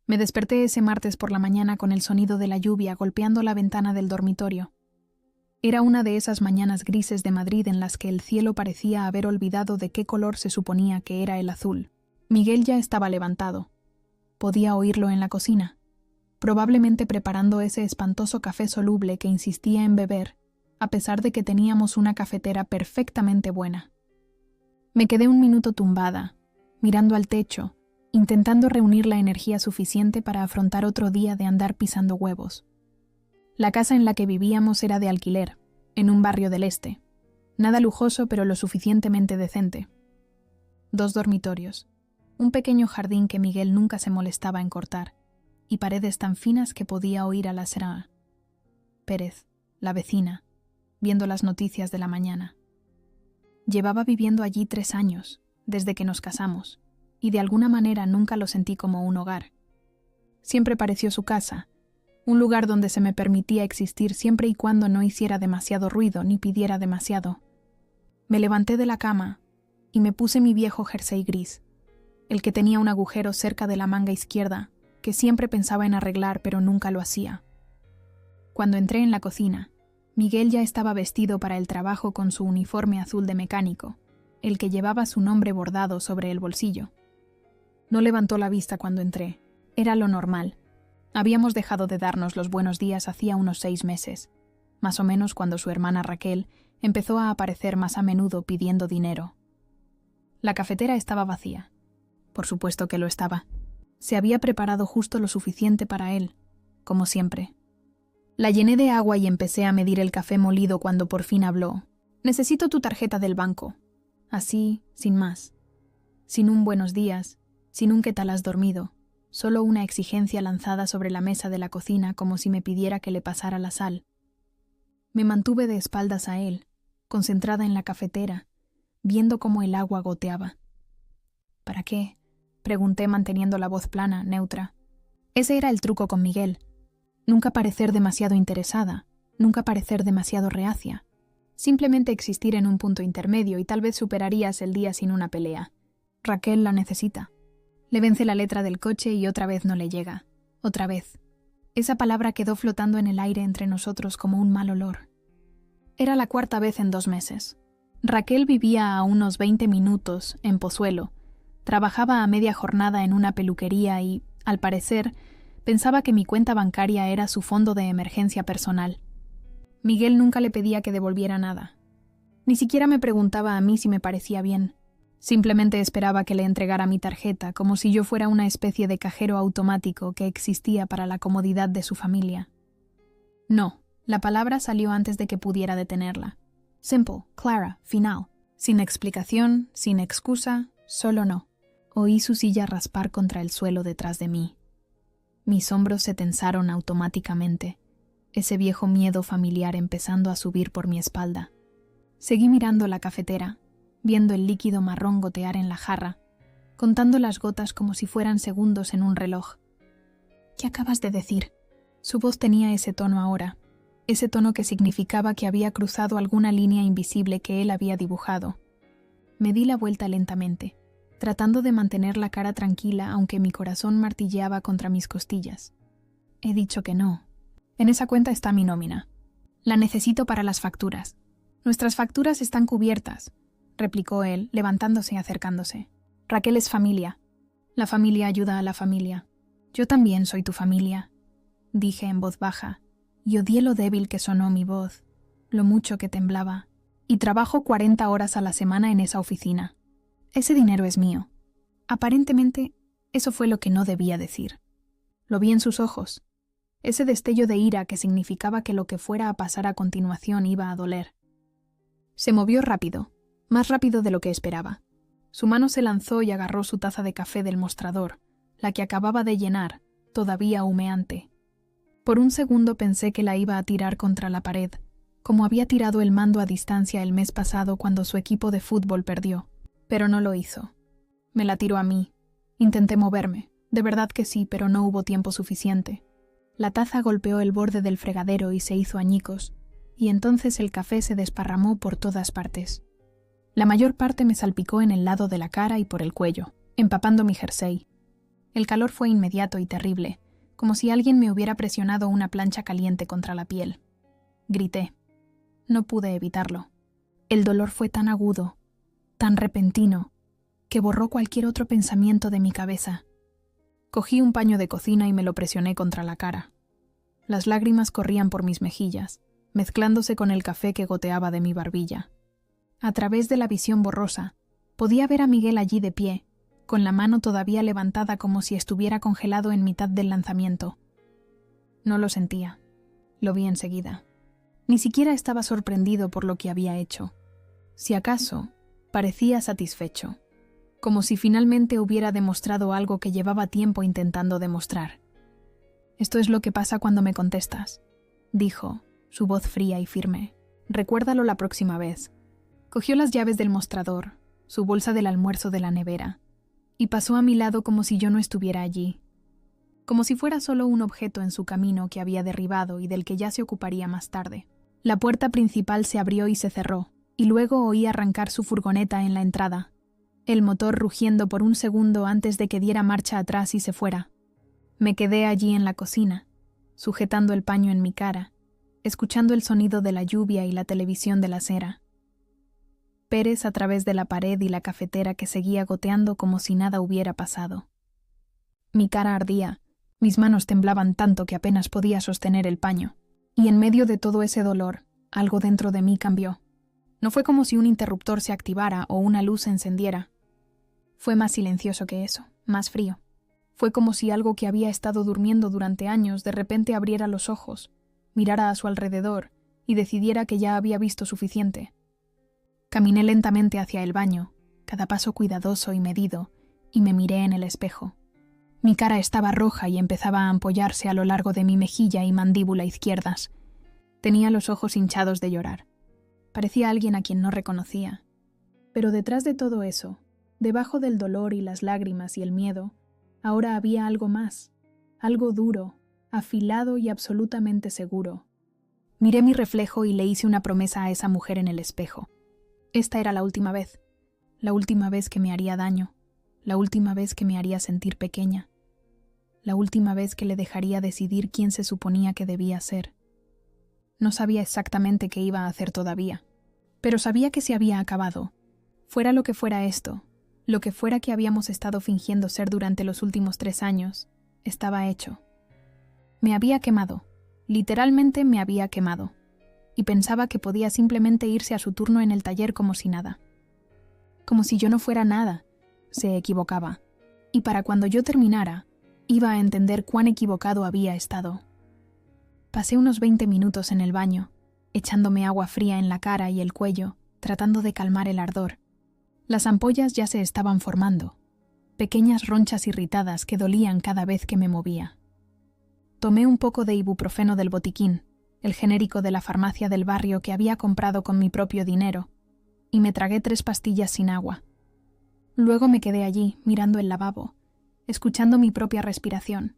Me desperté ese martes por la mañana con el sonido de la lluvia golpeando la ventana del dormitorio. Era una de esas mañanas grises de Madrid en las que el cielo parecía haber olvidado de qué color se suponía que era el azul. Miguel ya estaba levantado. Podía oírlo en la cocina, probablemente preparando ese espantoso café soluble que insistía en beber, a pesar de que teníamos una cafetera perfectamente buena. Me quedé un minuto tumbada, mirando al techo, intentando reunir la energía suficiente para afrontar otro día de andar pisando huevos. La casa en la que vivíamos era de alquiler, en un barrio del este. Nada lujoso, pero lo suficientemente decente. 2 dormitorios, un pequeño jardín que Miguel nunca se molestaba en cortar, y paredes tan finas que podía oír a la Sra. Pérez, la vecina, viendo las noticias de la mañana. Llevaba viviendo allí 3 años, desde que nos casamos, y de alguna manera nunca lo sentí como un hogar. Siempre pareció su casa, un lugar donde se me permitía existir siempre y cuando no hiciera demasiado ruido ni pidiera demasiado. Me levanté de la cama y me puse mi viejo jersey gris, el que tenía un agujero cerca de la manga izquierda, que siempre pensaba en arreglar pero nunca lo hacía. Cuando entré en la cocina, Miguel ya estaba vestido para el trabajo con su uniforme azul de mecánico, el que llevaba su nombre bordado sobre el bolsillo. No levantó la vista cuando entré. Era lo normal. Habíamos dejado de darnos los buenos días hacía unos 6 meses, más o menos cuando su hermana Raquel empezó a aparecer más a menudo pidiendo dinero. La cafetera estaba vacía. Por supuesto que lo estaba. Se había preparado justo lo suficiente para él, como siempre. La llené de agua y empecé a medir el café molido cuando por fin habló. «Necesito tu tarjeta del banco». Así, sin más. Sin un buenos días, sin un «¿qué tal has dormido?», solo una exigencia lanzada sobre la mesa de la cocina como si me pidiera que le pasara la sal. Me mantuve de espaldas a él, concentrada en la cafetera, viendo cómo el agua goteaba. «¿Para qué?», pregunté manteniendo la voz plana, neutra. Ese era el truco con Miguel. Nunca parecer demasiado interesada, nunca parecer demasiado reacia. Simplemente existir en un punto intermedio y tal vez superarías el día sin una pelea. Raquel la necesita. Le vence la letra del coche y otra vez no le llega. Otra vez. Esa palabra quedó flotando en el aire entre nosotros como un mal olor. Era la 4ª vez en 2 meses. Raquel vivía a unos 20 minutos, en Pozuelo. Trabajaba a media jornada en una peluquería y, al parecer, pensaba que mi cuenta bancaria era su fondo de emergencia personal. Miguel nunca le pedía que devolviera nada. Ni siquiera me preguntaba a mí si me parecía bien. Simplemente esperaba que le entregara mi tarjeta, como si yo fuera una especie de cajero automático que existía para la comodidad de su familia. No, la palabra salió antes de que pudiera detenerla. Simple, clara, final. Sin explicación, sin excusa, solo no. Oí su silla raspar contra el suelo detrás de mí. Mis hombros se tensaron automáticamente, ese viejo miedo familiar empezando a subir por mi espalda. Seguí mirando la cafetera, viendo el líquido marrón gotear en la jarra, contando las gotas como si fueran segundos en un reloj. «¿Qué acabas de decir?». Su voz tenía ese tono ahora, ese tono que significaba que había cruzado alguna línea invisible que él había dibujado. Me di la vuelta lentamente, tratando de mantener la cara tranquila aunque mi corazón martilleaba contra mis costillas. «He dicho que no. En esa cuenta está mi nómina. La necesito para las facturas. Nuestras facturas están cubiertas», replicó él, levantándose y acercándose. «Raquel es familia. La familia ayuda a la familia. Yo también soy tu familia», dije en voz baja, y odié lo débil que sonó mi voz, lo mucho que temblaba. «Y trabajo 40 horas a la semana en esa oficina. Ese dinero es mío». Aparentemente, eso fue lo que no debía decir. Lo vi en sus ojos, ese destello de ira que significaba que lo que fuera a pasar a continuación iba a doler. Se movió rápido, más rápido de lo que esperaba. Su mano se lanzó y agarró su taza de café del mostrador, la que acababa de llenar, todavía humeante. Por un segundo pensé que la iba a tirar contra la pared, como había tirado el mando a distancia el mes pasado cuando su equipo de fútbol perdió. Pero no lo hizo. Me la tiró a mí. Intenté moverme, de verdad que sí, pero no hubo tiempo suficiente. La taza golpeó el borde del fregadero y se hizo añicos, y entonces el café se desparramó por todas partes. La mayor parte me salpicó en el lado de la cara y por el cuello, empapando mi jersey. El calor fue inmediato y terrible, como si alguien me hubiera presionado una plancha caliente contra la piel. Grité. No pude evitarlo. El dolor fue tan agudo, tan repentino, que borró cualquier otro pensamiento de mi cabeza. Cogí un paño de cocina y me lo presioné contra la cara. Las lágrimas corrían por mis mejillas, mezclándose con el café que goteaba de mi barbilla. A través de la visión borrosa, podía ver a Miguel allí de pie, con la mano todavía levantada como si estuviera congelado en mitad del lanzamiento. No lo sentía. Lo vi enseguida. Ni siquiera estaba sorprendido por lo que había hecho. Si acaso, parecía satisfecho, como si finalmente hubiera demostrado algo que llevaba tiempo intentando demostrar. «Esto es lo que pasa cuando me contestas», dijo, su voz fría y firme. «Recuérdalo la próxima vez». Cogió las llaves del mostrador, su bolsa del almuerzo de la nevera, y pasó a mi lado como si yo no estuviera allí, como si fuera solo un objeto en su camino que había derribado y del que ya se ocuparía más tarde. La puerta principal se abrió y se cerró, y luego oí arrancar su furgoneta en la entrada, el motor rugiendo por un segundo antes de que diera marcha atrás y se fuera. Me quedé allí en la cocina, sujetando el paño en mi cara, escuchando el sonido de la lluvia y la televisión de la acera. Pérez a través de la pared y la cafetera que seguía goteando como si nada hubiera pasado. Mi cara ardía, mis manos temblaban tanto que apenas podía sostener el paño, y en medio de todo ese dolor, algo dentro de mí cambió. No fue como si un interruptor se activara o una luz se encendiera. Fue más silencioso que eso, más frío. Fue como si algo que había estado durmiendo durante años de repente abriera los ojos, mirara a su alrededor y decidiera que ya había visto suficiente. Caminé lentamente hacia el baño, cada paso cuidadoso y medido, y me miré en el espejo. Mi cara estaba roja y empezaba a ampollarse a lo largo de mi mejilla y mandíbula izquierdas. Tenía los ojos hinchados de llorar. Parecía alguien a quien no reconocía. Pero detrás de todo eso, debajo del dolor y las lágrimas y el miedo, ahora había algo más, algo duro, afilado y absolutamente seguro. Miré mi reflejo y le hice una promesa a esa mujer en el espejo. Esta era la última vez que me haría daño, la última vez que me haría sentir pequeña, la última vez que le dejaría decidir quién se suponía que debía ser. No sabía exactamente qué iba a hacer todavía, pero sabía que se había acabado. Fuera lo que fuera esto, lo que fuera que habíamos estado fingiendo ser durante los últimos 3 años, estaba hecho. Me había quemado, literalmente me había quemado, y pensaba que podía simplemente irse a su turno en el taller como si nada. Como si yo no fuera nada, se equivocaba, y para cuando yo terminara, iba a entender cuán equivocado había estado. Pasé unos 20 minutos en el baño, echándome agua fría en la cara y el cuello, tratando de calmar el ardor. Las ampollas ya se estaban formando, pequeñas ronchas irritadas que dolían cada vez que me movía. Tomé un poco de ibuprofeno del botiquín, el genérico de la farmacia del barrio que había comprado con mi propio dinero, y me tragué 3 pastillas sin agua. Luego me quedé allí, mirando el lavabo, escuchando mi propia respiración.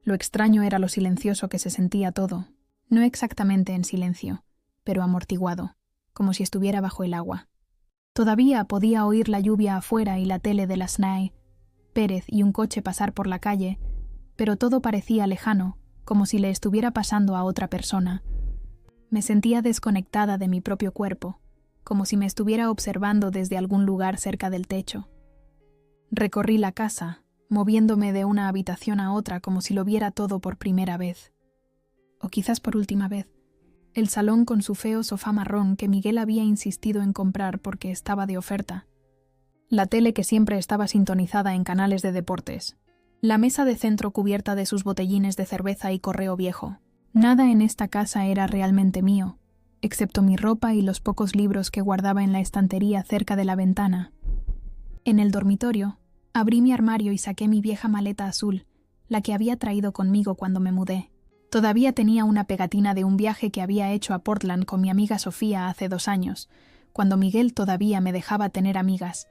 Lo extraño era lo silencioso que se sentía todo, no exactamente en silencio, pero amortiguado, como si estuviera bajo el agua. Todavía podía oír la lluvia afuera y la tele de la SNAE, Pérez y un coche pasar por la calle, pero todo parecía lejano, como si le estuviera pasando a otra persona. Me sentía desconectada de mi propio cuerpo, como si me estuviera observando desde algún lugar cerca del techo. Recorrí la casa, moviéndome de una habitación a otra como si lo viera todo por primera vez. O quizás por última vez. El salón con su feo sofá marrón que Miguel había insistido en comprar porque estaba de oferta. La tele que siempre estaba sintonizada en canales de deportes. La mesa de centro cubierta de sus botellines de cerveza y correo viejo. Nada en esta casa era realmente mío, excepto mi ropa y los pocos libros que guardaba en la estantería cerca de la ventana. En el dormitorio, abrí mi armario y saqué mi vieja maleta azul, la que había traído conmigo cuando me mudé. Todavía tenía una pegatina de un viaje que había hecho a Portland con mi amiga Sofía hace 2 años, cuando Miguel todavía me dejaba tener amigas.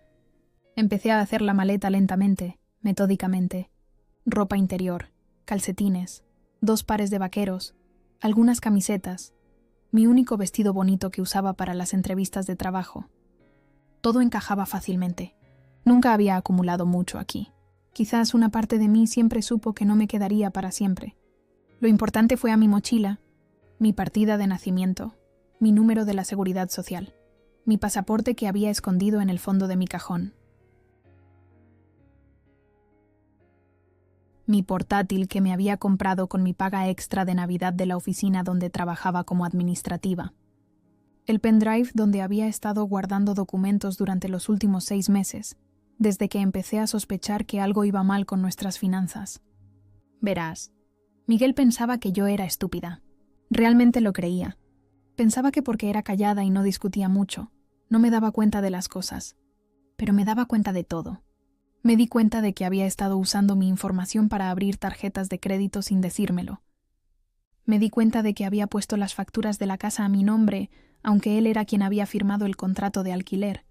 Empecé a hacer la maleta lentamente, metódicamente. Ropa interior, calcetines, 2 pares de vaqueros, algunas camisetas, mi único vestido bonito que usaba para las entrevistas de trabajo. Todo encajaba fácilmente. Nunca había acumulado mucho aquí. Quizás una parte de mí siempre supo que no me quedaría para siempre. Lo importante fue a mi mochila, mi partida de nacimiento, mi número de la seguridad social, mi pasaporte que había escondido en el fondo de mi cajón, mi portátil que me había comprado con mi paga extra de Navidad de la oficina donde trabajaba como administrativa, el pendrive donde había estado guardando documentos durante los últimos 6 meses, desde que empecé a sospechar que algo iba mal con nuestras finanzas. Verás, Miguel pensaba que yo era estúpida. Realmente lo creía. Pensaba que porque era callada y no discutía mucho, no me daba cuenta de las cosas. Pero me daba cuenta de todo. Me di cuenta de que había estado usando mi información para abrir tarjetas de crédito sin decírmelo. Me di cuenta de que había puesto las facturas de la casa a mi nombre, aunque él era quien había firmado el contrato de alquiler.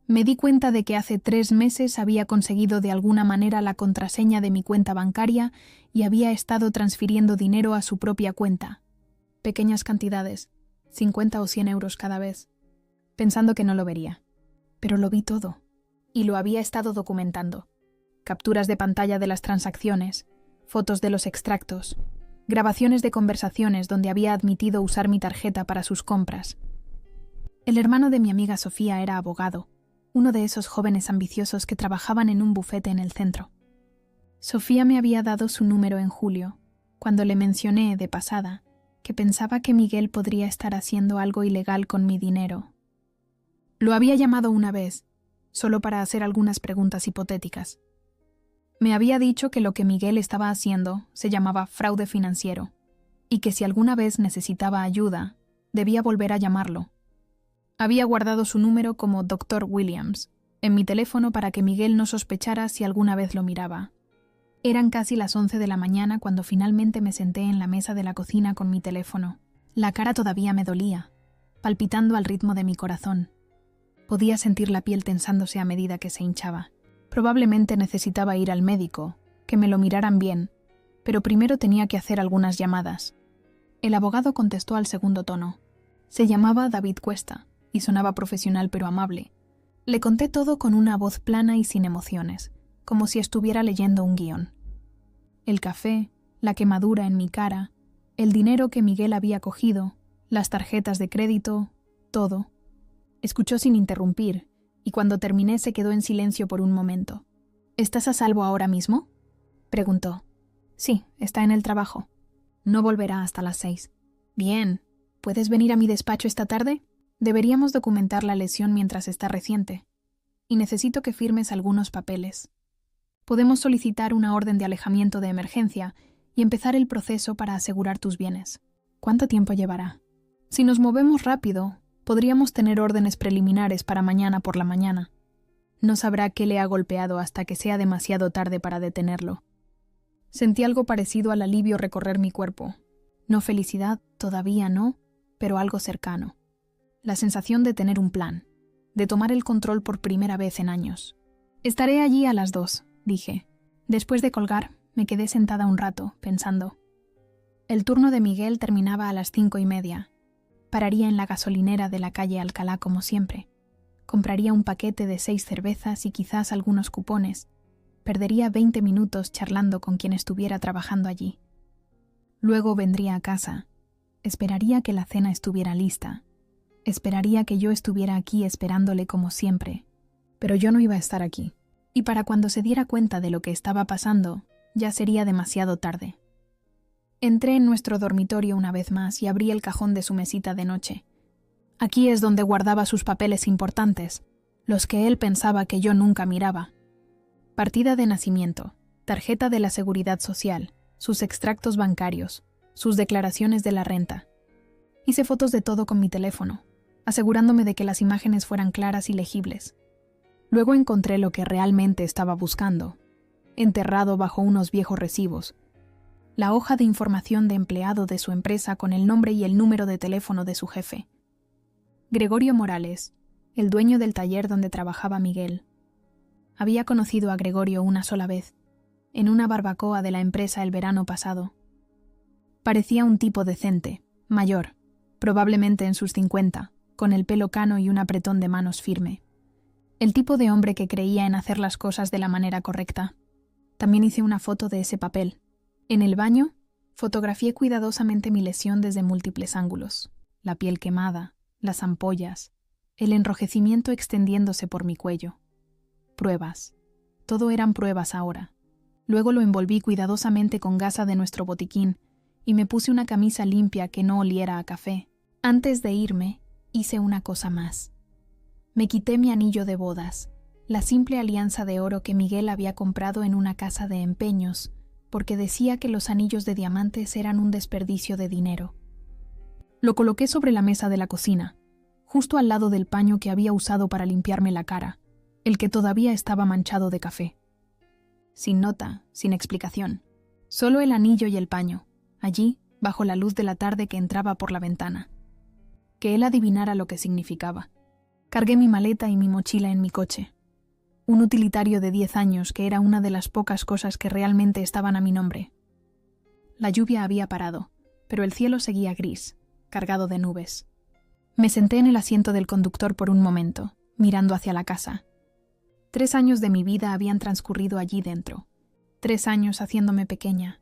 Me di cuenta de que hace 3 meses había conseguido de alguna manera la contraseña de mi cuenta bancaria y había estado transfiriendo dinero a su propia cuenta. Pequeñas cantidades, 50 o 100 euros cada vez, pensando que no lo vería. Pero lo vi todo, y lo había estado documentando. Capturas de pantalla de las transacciones, fotos de los extractos, grabaciones de conversaciones donde había admitido usar mi tarjeta para sus compras. El hermano de mi amiga Sofía era abogado, uno de esos jóvenes ambiciosos que trabajaban en un bufete en el centro. Sofía me había dado su número en julio, cuando le mencioné, de pasada, que pensaba que Miguel podría estar haciendo algo ilegal con mi dinero. Lo había llamado una vez, solo para hacer algunas preguntas hipotéticas. Me había dicho que lo que Miguel estaba haciendo se llamaba fraude financiero, y que si alguna vez necesitaba ayuda, debía volver a llamarlo. Había guardado su número como Dr. Williams en mi teléfono para que Miguel no sospechara si alguna vez lo miraba. Eran casi las 11 de la mañana cuando finalmente me senté en la mesa de la cocina con mi teléfono. La cara todavía me dolía, palpitando al ritmo de mi corazón. Podía sentir la piel tensándose a medida que se hinchaba. Probablemente necesitaba ir al médico, que me lo miraran bien, pero primero tenía que hacer algunas llamadas. El abogado contestó al segundo tono. Se llamaba David Cuesta y sonaba profesional pero amable. Le conté todo con una voz plana y sin emociones, como si estuviera leyendo un guión. El café, la quemadura en mi cara, el dinero que Miguel había cogido, las tarjetas de crédito, todo. Escuchó sin interrumpir, y cuando terminé se quedó en silencio por un momento. ¿Estás a salvo ahora mismo?, preguntó. Sí, está en el trabajo. No volverá hasta las 6. Bien. ¿Puedes venir a mi despacho esta tarde? Deberíamos documentar la lesión mientras está reciente. Y necesito que firmes algunos papeles. Podemos solicitar una orden de alejamiento de emergencia y empezar el proceso para asegurar tus bienes. ¿Cuánto tiempo llevará? Si nos movemos rápido, podríamos tener órdenes preliminares para mañana por la mañana. No sabrá qué le ha golpeado hasta que sea demasiado tarde para detenerlo. Sentí algo parecido al alivio recorrer mi cuerpo. No felicidad, todavía no, pero algo cercano. La sensación de tener un plan, de tomar el control por primera vez en años. Estaré allí a las 2, dije. Después de colgar, me quedé sentada un rato, pensando. El turno de Miguel terminaba a las 5:30. Pararía en la gasolinera de la calle Alcalá como siempre. Compraría un paquete de 6 cervezas y quizás algunos cupones. Perdería 20 minutos charlando con quien estuviera trabajando allí. Luego vendría a casa. Esperaría que la cena estuviera lista. Esperaría que yo estuviera aquí esperándole como siempre. Pero yo no iba a estar aquí. Y para cuando se diera cuenta de lo que estaba pasando, ya sería demasiado tarde. Entré en nuestro dormitorio una vez más y abrí el cajón de su mesita de noche. Aquí es donde guardaba sus papeles importantes, los que él pensaba que yo nunca miraba. Partida de nacimiento, tarjeta de la Seguridad Social, sus extractos bancarios, sus declaraciones de la renta. Hice fotos de todo con mi teléfono, asegurándome de que las imágenes fueran claras y legibles. Luego encontré lo que realmente estaba buscando, enterrado bajo unos viejos recibos. La hoja de información de empleado de su empresa con el nombre y el número de teléfono de su jefe. Gregorio Morales, el dueño del taller donde trabajaba Miguel. Había conocido a Gregorio una sola vez, en una barbacoa de la empresa el verano pasado. Parecía un tipo decente, mayor, probablemente en sus 50, con el pelo cano y un apretón de manos firme. El tipo de hombre que creía en hacer las cosas de la manera correcta. También hice una foto de ese papel. En el baño, fotografié cuidadosamente mi lesión desde múltiples ángulos. La piel quemada, las ampollas, el enrojecimiento extendiéndose por mi cuello. Pruebas. Todo eran pruebas ahora. Luego lo envolví cuidadosamente con gasa de nuestro botiquín y me puse una camisa limpia que no oliera a café. Antes de irme, hice una cosa más. Me quité mi anillo de bodas, la simple alianza de oro que Miguel había comprado en una casa de empeños, porque decía que los anillos de diamantes eran un desperdicio de dinero. Lo coloqué sobre la mesa de la cocina, justo al lado del paño que había usado para limpiarme la cara, el que todavía estaba manchado de café. Sin nota, sin explicación. Solo el anillo y el paño, allí, bajo la luz de la tarde que entraba por la ventana. Que él adivinara lo que significaba. Cargué mi maleta y mi mochila en mi coche. Un utilitario de 10 años que era una de las pocas cosas que realmente estaban a mi nombre. La lluvia había parado, pero el cielo seguía gris, cargado de nubes. Me senté en el asiento del conductor por un momento, mirando hacia la casa. 3 años de mi vida habían transcurrido allí dentro. 3 años haciéndome pequeña,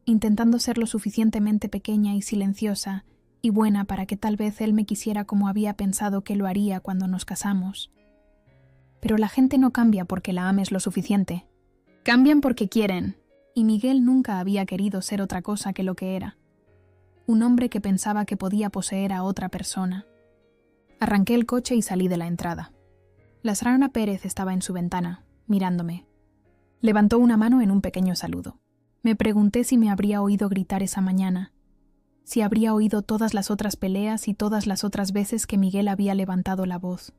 intentando ser lo suficientemente pequeña y silenciosa y buena para que tal vez él me quisiera como había pensado que lo haría cuando nos casamos. Pero la gente no cambia porque la ames lo suficiente. Cambian porque quieren, y Miguel nunca había querido ser otra cosa que lo que era. Un hombre que pensaba que podía poseer a otra persona. Arranqué el coche y salí de la entrada. La Srana Pérez estaba en su ventana, mirándome. Levantó una mano en un pequeño saludo. Me pregunté si me habría oído gritar esa mañana, si habría oído todas las otras peleas y todas las otras veces que Miguel había levantado la voz.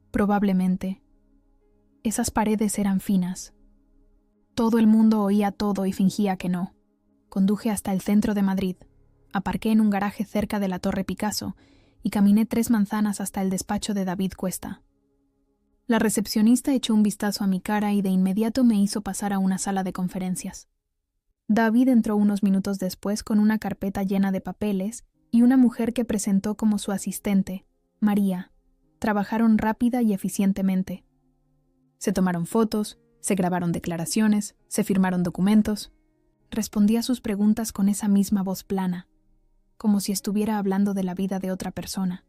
Probablemente. Esas paredes eran finas. Todo el mundo oía todo y fingía que no. Conduje hasta el centro de Madrid, aparqué en un garaje cerca de la Torre Picasso y caminé 3 manzanas hasta el despacho de David Cuesta. La recepcionista echó un vistazo a mi cara y de inmediato me hizo pasar a una sala de conferencias. David entró unos minutos después con una carpeta llena de papeles y una mujer que presentó como su asistente, María. Trabajaron rápida y eficientemente. Se tomaron fotos, se grabaron declaraciones, se firmaron documentos. Respondí a sus preguntas con esa misma voz plana, como si estuviera hablando de la vida de otra persona.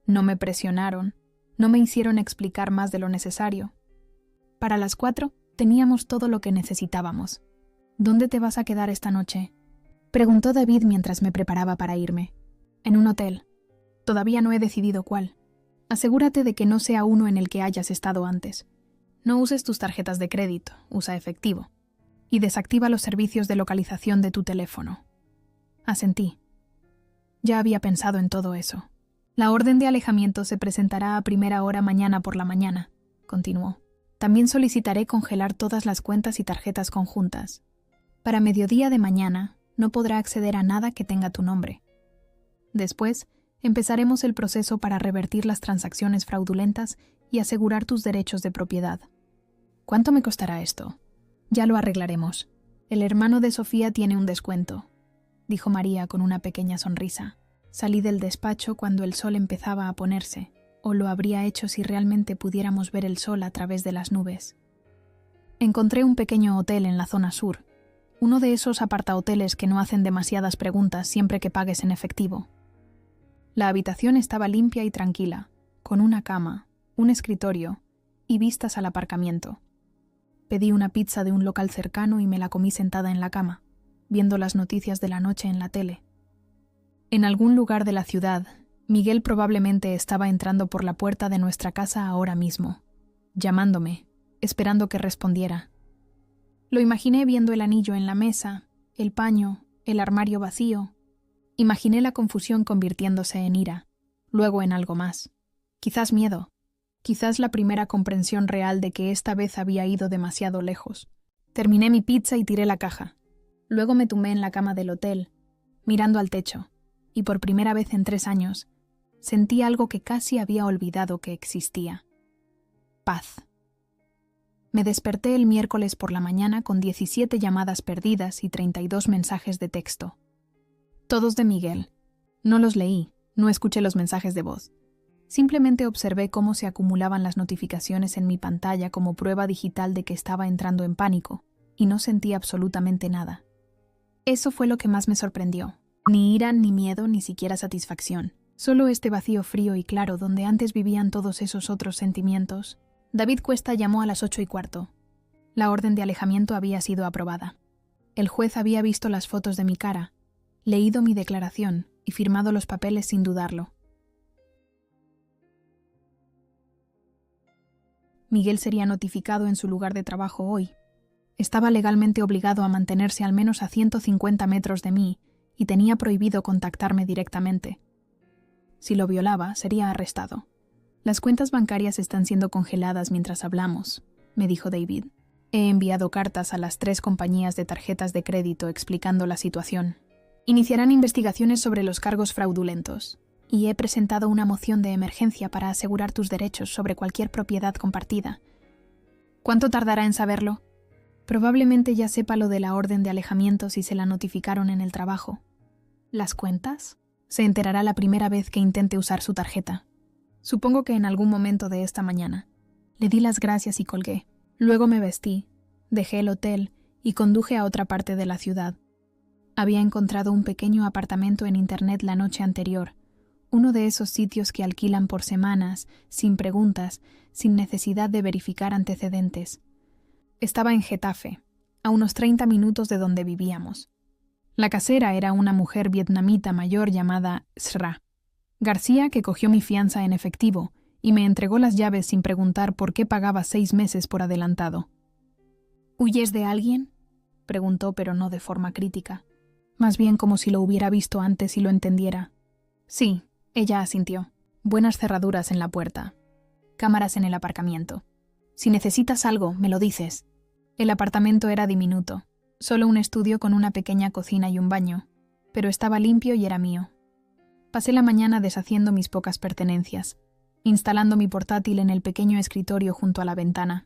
No me presionaron, no me hicieron explicar más de lo necesario. Para las 4 teníamos todo lo que necesitábamos. ¿Dónde te vas a quedar esta noche?, preguntó David mientras me preparaba para irme. En un hotel. Todavía no he decidido cuál. Asegúrate de que no sea uno en el que hayas estado antes. No uses tus tarjetas de crédito, usa efectivo. Y desactiva los servicios de localización de tu teléfono. Asentí. Ya había pensado en todo eso. La orden de alejamiento se presentará a primera hora mañana por la mañana, continuó. También solicitaré congelar todas las cuentas y tarjetas conjuntas. Para mediodía de mañana no podrá acceder a nada que tenga tu nombre. Después, empezaremos el proceso para revertir las transacciones fraudulentas y asegurar tus derechos de propiedad. ¿Cuánto me costará esto? Ya lo arreglaremos. El hermano de Sofía tiene un descuento, dijo María con una pequeña sonrisa. Salí del despacho cuando el sol empezaba a ponerse, o lo habría hecho si realmente pudiéramos ver el sol a través de las nubes. Encontré un pequeño hotel en la zona sur, uno de esos apartahoteles que no hacen demasiadas preguntas siempre que pagues en efectivo. La habitación estaba limpia y tranquila, con una cama, un escritorio y vistas al aparcamiento. Pedí una pizza de un local cercano y me la comí sentada en la cama, viendo las noticias de la noche en la tele. En algún lugar de la ciudad, Miguel probablemente estaba entrando por la puerta de nuestra casa ahora mismo, llamándome, esperando que respondiera. Lo imaginé viendo el anillo en la mesa, el paño, el armario vacío. Imaginé la confusión convirtiéndose en ira, luego en algo más. Quizás miedo. Quizás la primera comprensión real de que esta vez había ido demasiado lejos. Terminé mi pizza y tiré la caja. Luego me tumbé en la cama del hotel, mirando al techo, y por primera vez en 3 años, sentí algo que casi había olvidado que existía. Paz. Me desperté el miércoles por la mañana con 17 llamadas perdidas y 32 mensajes de texto. Todos de Miguel. No los leí, no escuché los mensajes de voz. Simplemente observé cómo se acumulaban las notificaciones en mi pantalla como prueba digital de que estaba entrando en pánico, y no sentí absolutamente nada. Eso fue lo que más me sorprendió. Ni ira, ni miedo, ni siquiera satisfacción. Solo este vacío frío y claro donde antes vivían todos esos otros sentimientos. David Cuesta llamó a las 8:15. La orden de alejamiento había sido aprobada. El juez había visto las fotos de mi cara, leído mi declaración y firmado los papeles sin dudarlo. Miguel sería notificado en su lugar de trabajo hoy. Estaba legalmente obligado a mantenerse al menos a 150 metros de mí y tenía prohibido contactarme directamente. Si lo violaba, sería arrestado. Las cuentas bancarias están siendo congeladas mientras hablamos, me dijo David. He enviado cartas a las 3 compañías de tarjetas de crédito explicando la situación. Iniciarán investigaciones sobre los cargos fraudulentos. Y he presentado una moción de emergencia para asegurar tus derechos sobre cualquier propiedad compartida. ¿Cuánto tardará en saberlo? Probablemente ya sepa lo de la orden de alejamiento si se la notificaron en el trabajo. ¿Las cuentas? Se enterará la primera vez que intente usar su tarjeta. Supongo que en algún momento de esta mañana. Le di las gracias y colgué. Luego me vestí, dejé el hotel y conduje a otra parte de la ciudad. Había encontrado un pequeño apartamento en internet la noche anterior, uno de esos sitios que alquilan por semanas, sin preguntas, sin necesidad de verificar antecedentes. Estaba en Getafe, a unos 30 minutos de donde vivíamos. La casera era una mujer vietnamita mayor llamada Sra. García, que cogió mi fianza en efectivo y me entregó las llaves sin preguntar por qué pagaba 6 meses por adelantado. ¿Huyes de alguien?, preguntó, pero no de forma crítica. Más bien como si lo hubiera visto antes y lo entendiera. Sí, ella asintió. Buenas cerraduras en la puerta. Cámaras en el aparcamiento. Si necesitas algo, me lo dices. El apartamento era diminuto. Solo un estudio con una pequeña cocina y un baño. Pero estaba limpio y era mío. Pasé la mañana deshaciendo mis pocas pertenencias, instalando mi portátil en el pequeño escritorio junto a la ventana.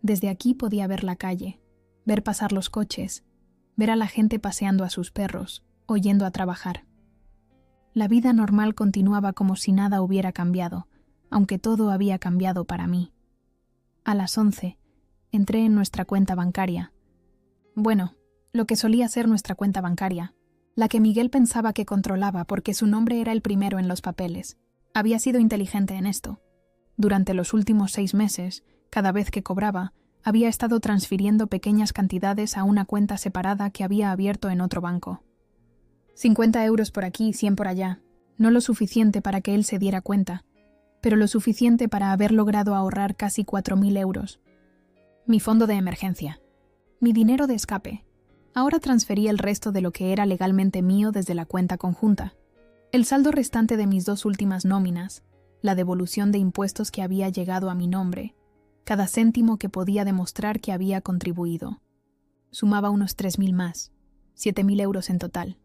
Desde aquí podía ver la calle, ver pasar los coches, ver a la gente paseando a sus perros o yendo a trabajar. La vida normal continuaba como si nada hubiera cambiado, aunque todo había cambiado para mí. A las 11, entré en nuestra cuenta bancaria. Bueno, lo que solía ser nuestra cuenta bancaria, la que Miguel pensaba que controlaba porque su nombre era el primero en los papeles. Había sido inteligente en esto. Durante los últimos 6 meses, cada vez que cobraba, había estado transfiriendo pequeñas cantidades a una cuenta separada que había abierto en otro banco. 50 euros por aquí, 100 por allá. No lo suficiente para que él se diera cuenta, pero lo suficiente para haber logrado ahorrar casi 4.000 euros. Mi fondo de emergencia. Mi dinero de escape. Ahora transferí el resto de lo que era legalmente mío desde la cuenta conjunta. El saldo restante de mis 2 últimas nóminas, la devolución de impuestos que había llegado a mi nombre, cada céntimo que podía demostrar que había contribuido. Sumaba unos 3.000 más, 7.000 euros en total.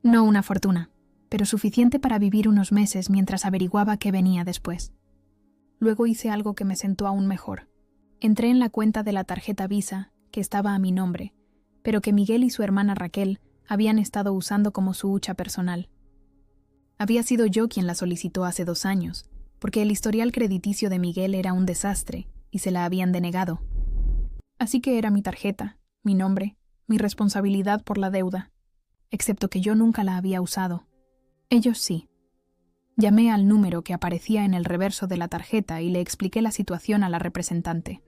No una fortuna, pero suficiente para vivir unos meses mientras averiguaba qué venía después. Luego hice algo que me sentó aún mejor. Entré en la cuenta de la tarjeta Visa, que estaba a mi nombre, pero que Miguel y su hermana Raquel habían estado usando como su hucha personal. Había sido yo quien la solicitó hace 2 años, porque el historial crediticio de Miguel era un desastre y se la habían denegado. Así que era mi tarjeta, mi nombre, mi responsabilidad por la deuda, excepto que yo nunca la había usado. Ellos sí. Llamé al número que aparecía en el reverso de la tarjeta y le expliqué la situación a la representante.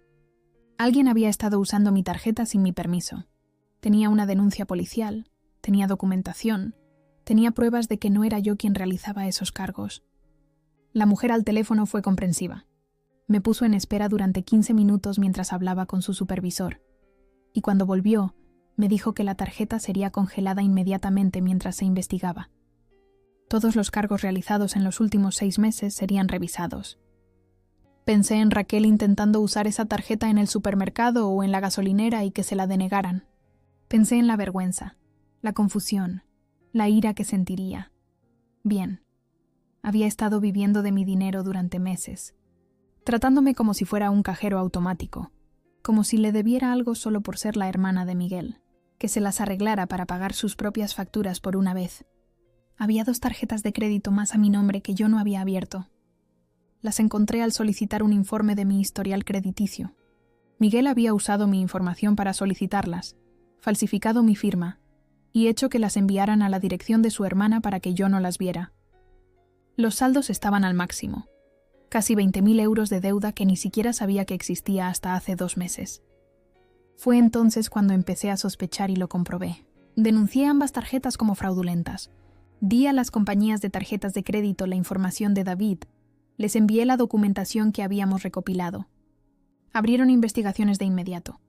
Alguien había estado usando mi tarjeta sin mi permiso. Tenía una denuncia policial, tenía documentación, tenía pruebas de que no era yo quien realizaba esos cargos. La mujer al teléfono fue comprensiva. Me puso en espera durante 15 minutos mientras hablaba con su supervisor. Y cuando volvió, me dijo que la tarjeta sería congelada inmediatamente mientras se investigaba. Todos los cargos realizados en los últimos 6 meses serían revisados. Pensé en Raquel intentando usar esa tarjeta en el supermercado o en la gasolinera y que se la denegaran. Pensé en la vergüenza, la confusión, la ira que sentiría. Bien, había estado viviendo de mi dinero durante meses, tratándome como si fuera un cajero automático, como si le debiera algo solo por ser la hermana de Miguel, que se las arreglara para pagar sus propias facturas por una vez. Había 2 tarjetas de crédito más a mi nombre que yo no había abierto. Las encontré al solicitar un informe de mi historial crediticio. Miguel había usado mi información para solicitarlas, falsificado mi firma y hecho que las enviaran a la dirección de su hermana para que yo no las viera. Los saldos estaban al máximo. Casi 20.000 euros de deuda que ni siquiera sabía que existía hasta hace 2 meses. Fue entonces cuando empecé a sospechar y lo comprobé. Denuncié ambas tarjetas como fraudulentas. Di a las compañías de tarjetas de crédito la información de David. Les envié la documentación que habíamos recopilado. Abrieron investigaciones de inmediato.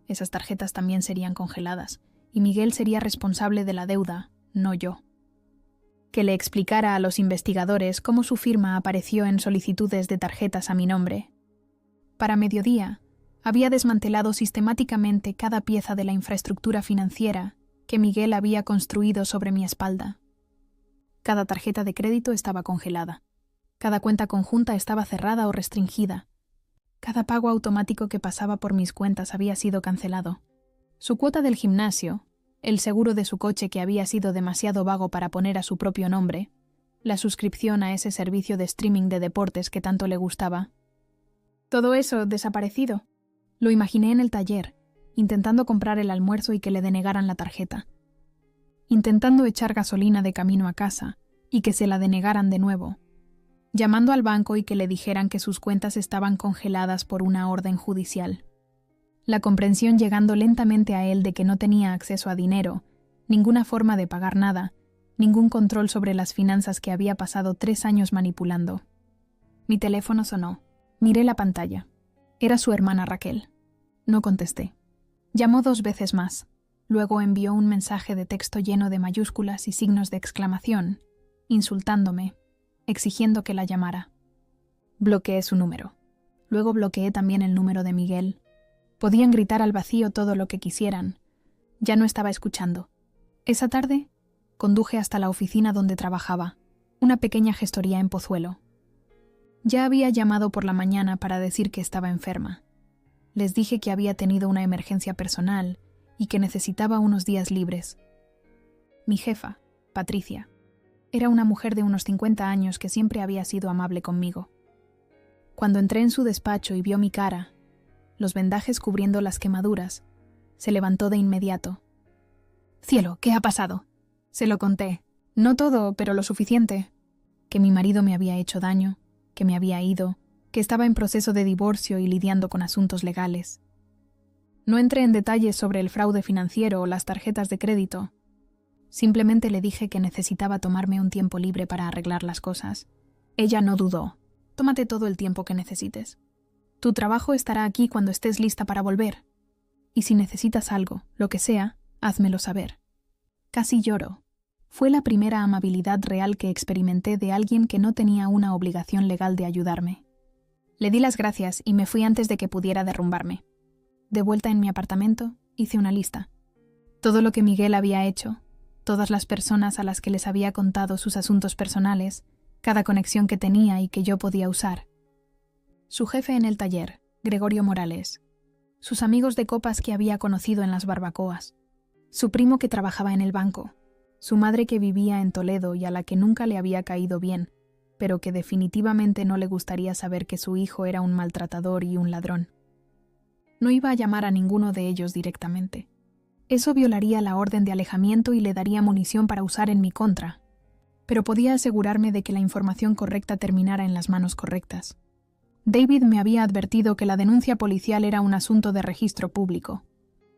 Esas tarjetas también serían congeladas, y Miguel sería responsable de la deuda, no yo. Que le explicara a los investigadores cómo su firma apareció en solicitudes de tarjetas a mi nombre. Para mediodía, había desmantelado sistemáticamente cada pieza de la infraestructura financiera que Miguel había construido sobre mi espalda. Cada tarjeta de crédito estaba congelada. Cada cuenta conjunta estaba cerrada o restringida. Cada pago automático que pasaba por mis cuentas había sido cancelado. Su cuota del gimnasio, el seguro de su coche que había sido demasiado vago para poner a su propio nombre, la suscripción a ese servicio de streaming de deportes que tanto le gustaba. Todo eso desaparecido. Lo imaginé en el taller, intentando comprar el almuerzo y que le denegaran la tarjeta. Intentando echar gasolina de camino a casa y que se la denegaran de nuevo. Llamando al banco y que le dijeran que sus cuentas estaban congeladas por una orden judicial. La comprensión llegando lentamente a él de que no tenía acceso a dinero, ninguna forma de pagar nada, ningún control sobre las finanzas que había pasado 3 años manipulando. Mi teléfono sonó. Miré la pantalla. Era su hermana Raquel. No contesté. Llamó 2 veces más. Luego envió un mensaje de texto lleno de mayúsculas y signos de exclamación, insultándome, exigiendo que la llamara. Bloqueé su número. Luego bloqueé también el número de Miguel. Podían gritar al vacío todo lo que quisieran. Ya no estaba escuchando. Esa tarde, conduje hasta la oficina donde trabajaba, una pequeña gestoría en Pozuelo. Ya había llamado por la mañana para decir que estaba enferma. Les dije que había tenido una emergencia personal y que necesitaba unos días libres. Mi jefa, Patricia, era una mujer de unos 50 años que siempre había sido amable conmigo. Cuando entré en su despacho y vio mi cara, los vendajes cubriendo las quemaduras, se levantó de inmediato. «Cielo, ¿qué ha pasado?» Se lo conté. No todo, pero lo suficiente. Que mi marido me había hecho daño, que me había ido, que estaba en proceso de divorcio y lidiando con asuntos legales. No entré en detalles sobre el fraude financiero o las tarjetas de crédito. Simplemente le dije que necesitaba tomarme un tiempo libre para arreglar las cosas. Ella no dudó. «Tómate todo el tiempo que necesites. Tu trabajo estará aquí cuando estés lista para volver. Y si necesitas algo, lo que sea, házmelo saber». Casi lloro. Fue la primera amabilidad real que experimenté de alguien que no tenía una obligación legal de ayudarme. Le di las gracias y me fui antes de que pudiera derrumbarme. De vuelta en mi apartamento, hice una lista. Todo lo que Miguel había hecho, todas las personas a las que les había contado sus asuntos personales, cada conexión que tenía y que yo podía usar. Su jefe en el taller, Gregorio Morales. Sus amigos de copas que había conocido en las barbacoas. Su primo que trabajaba en el banco. Su madre que vivía en Toledo y a la que nunca le había caído bien, pero que definitivamente no le gustaría saber que su hijo era un maltratador y un ladrón. No iba a llamar a ninguno de ellos directamente. Eso violaría la orden de alejamiento y le daría munición para usar en mi contra. Pero podía asegurarme de que la información correcta terminara en las manos correctas. David me había advertido que la denuncia policial era un asunto de registro público.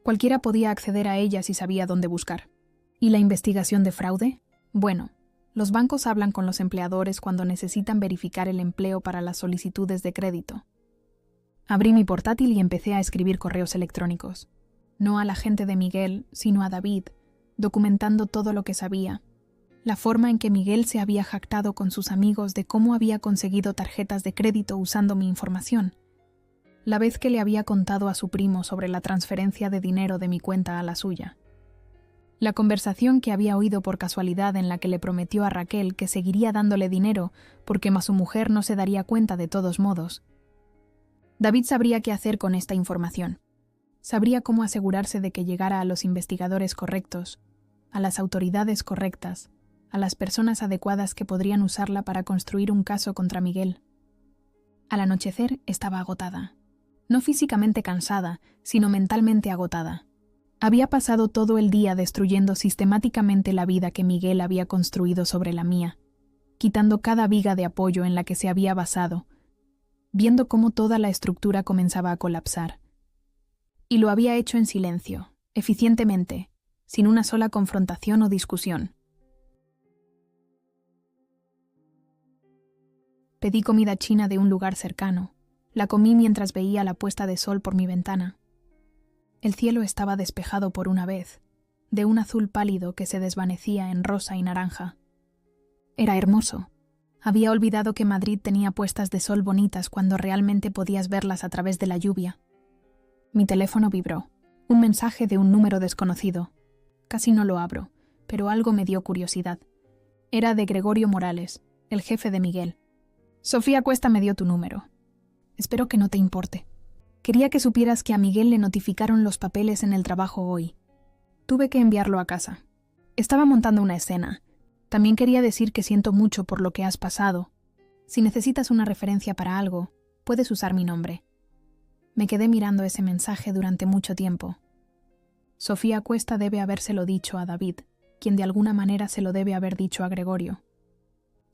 Cualquiera podía acceder a ella si sabía dónde buscar. ¿Y la investigación de fraude? Bueno, los bancos hablan con los empleadores cuando necesitan verificar el empleo para las solicitudes de crédito. Abrí mi portátil y empecé a escribir correos electrónicos. No a la gente de Miguel, sino a David, documentando todo lo que sabía. La forma en que Miguel se había jactado con sus amigos de cómo había conseguido tarjetas de crédito usando mi información. La vez que le había contado a su primo sobre la transferencia de dinero de mi cuenta a la suya. La conversación que había oído por casualidad en la que le prometió a Raquel que seguiría dándole dinero porque su mujer no se daría cuenta de todos modos. David sabría qué hacer con esta información. Sabría cómo asegurarse de que llegara a los investigadores correctos, a las autoridades correctas, a las personas adecuadas que podrían usarla para construir un caso contra Miguel. Al anochecer estaba agotada. No físicamente cansada, sino mentalmente agotada. Había pasado todo el día destruyendo sistemáticamente la vida que Miguel había construido sobre la mía, quitando cada viga de apoyo en la que se había basado, viendo cómo toda la estructura comenzaba a colapsar. Y lo había hecho en silencio, eficientemente, sin una sola confrontación o discusión. Pedí comida china de un lugar cercano. La comí mientras veía la puesta de sol por mi ventana. El cielo estaba despejado por una vez, de un azul pálido que se desvanecía en rosa y naranja. Era hermoso. Había olvidado que Madrid tenía puestas de sol bonitas cuando realmente podías verlas a través de la lluvia. Mi teléfono vibró. Un mensaje de un número desconocido. Casi no lo abro, pero algo me dio curiosidad. Era de Gregorio Morales, el jefe de Miguel. Sofía Cuesta me dio tu número. Espero que no te importe. Quería que supieras que a Miguel le notificaron los papeles en el trabajo hoy. Tuve que enviarlo a casa. Estaba montando una escena. También quería decir que siento mucho por lo que has pasado. Si necesitas una referencia para algo, puedes usar mi nombre. Me quedé mirando ese mensaje durante mucho tiempo. Sofía Cuesta debe habérselo dicho a David, quien de alguna manera se lo debe haber dicho a Gregorio.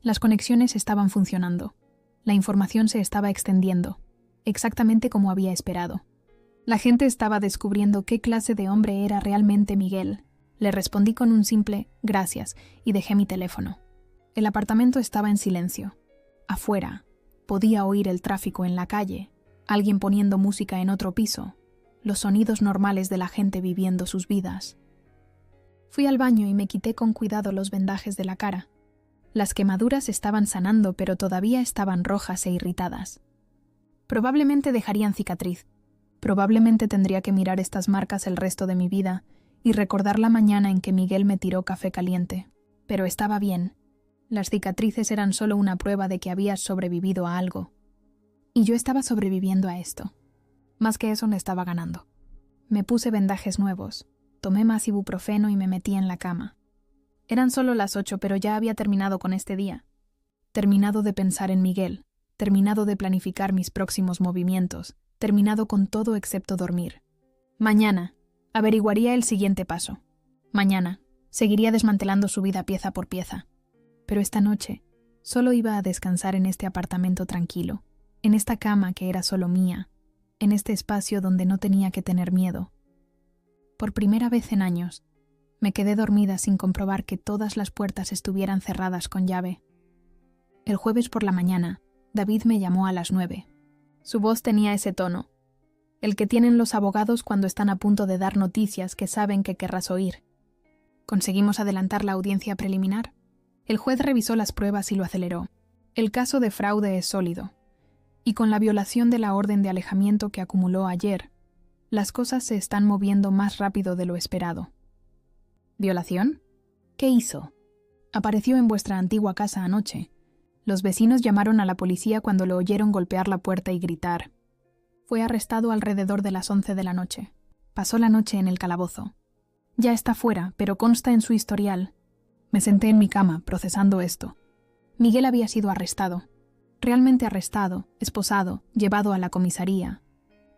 Las conexiones estaban funcionando. La información se estaba extendiendo, exactamente como había esperado. La gente estaba descubriendo qué clase de hombre era realmente Miguel. Le respondí con un simple «gracias» y dejé mi teléfono. El apartamento estaba en silencio. Afuera, podía oír el tráfico en la calle, alguien poniendo música en otro piso, los sonidos normales de la gente viviendo sus vidas. Fui al baño y me quité con cuidado los vendajes de la cara. Las quemaduras estaban sanando, pero todavía estaban rojas e irritadas. Probablemente dejarían cicatriz. Probablemente tendría que mirar estas marcas el resto de mi vida y recordar la mañana en que Miguel me tiró café caliente. Pero estaba bien. Las cicatrices eran solo una prueba de que habías sobrevivido a algo. Y yo estaba sobreviviendo a esto. Más que eso, no estaba ganando. Me puse vendajes nuevos, tomé más ibuprofeno y me metí en la cama. Eran solo las 8, pero ya había terminado con este día. Terminado de pensar en Miguel, terminado de planificar mis próximos movimientos, terminado con todo excepto dormir. Mañana, averiguaría el siguiente paso. Mañana, seguiría desmantelando su vida pieza por pieza. Pero esta noche, solo iba a descansar en este apartamento tranquilo, en esta cama que era solo mía, en este espacio donde no tenía que tener miedo. Por primera vez en años, me quedé dormida sin comprobar que todas las puertas estuvieran cerradas con llave. El jueves por la mañana, David me llamó a las 9. Su voz tenía ese tono, el que tienen los abogados cuando están a punto de dar noticias que saben que querrás oír. ¿Conseguimos adelantar la audiencia preliminar? El juez revisó las pruebas y lo aceleró. El caso de fraude es sólido. Y con la violación de la orden de alejamiento que acumuló ayer, las cosas se están moviendo más rápido de lo esperado. ¿Violación? ¿Qué hizo? Apareció en vuestra antigua casa anoche. Los vecinos llamaron a la policía cuando lo oyeron golpear la puerta y gritar. Fue arrestado alrededor de las 11 de la noche. Pasó la noche en el calabozo. Ya está fuera, pero consta en su historial. Me senté en mi cama, procesando esto. Miguel había sido arrestado. Realmente arrestado, esposado, llevado a la comisaría.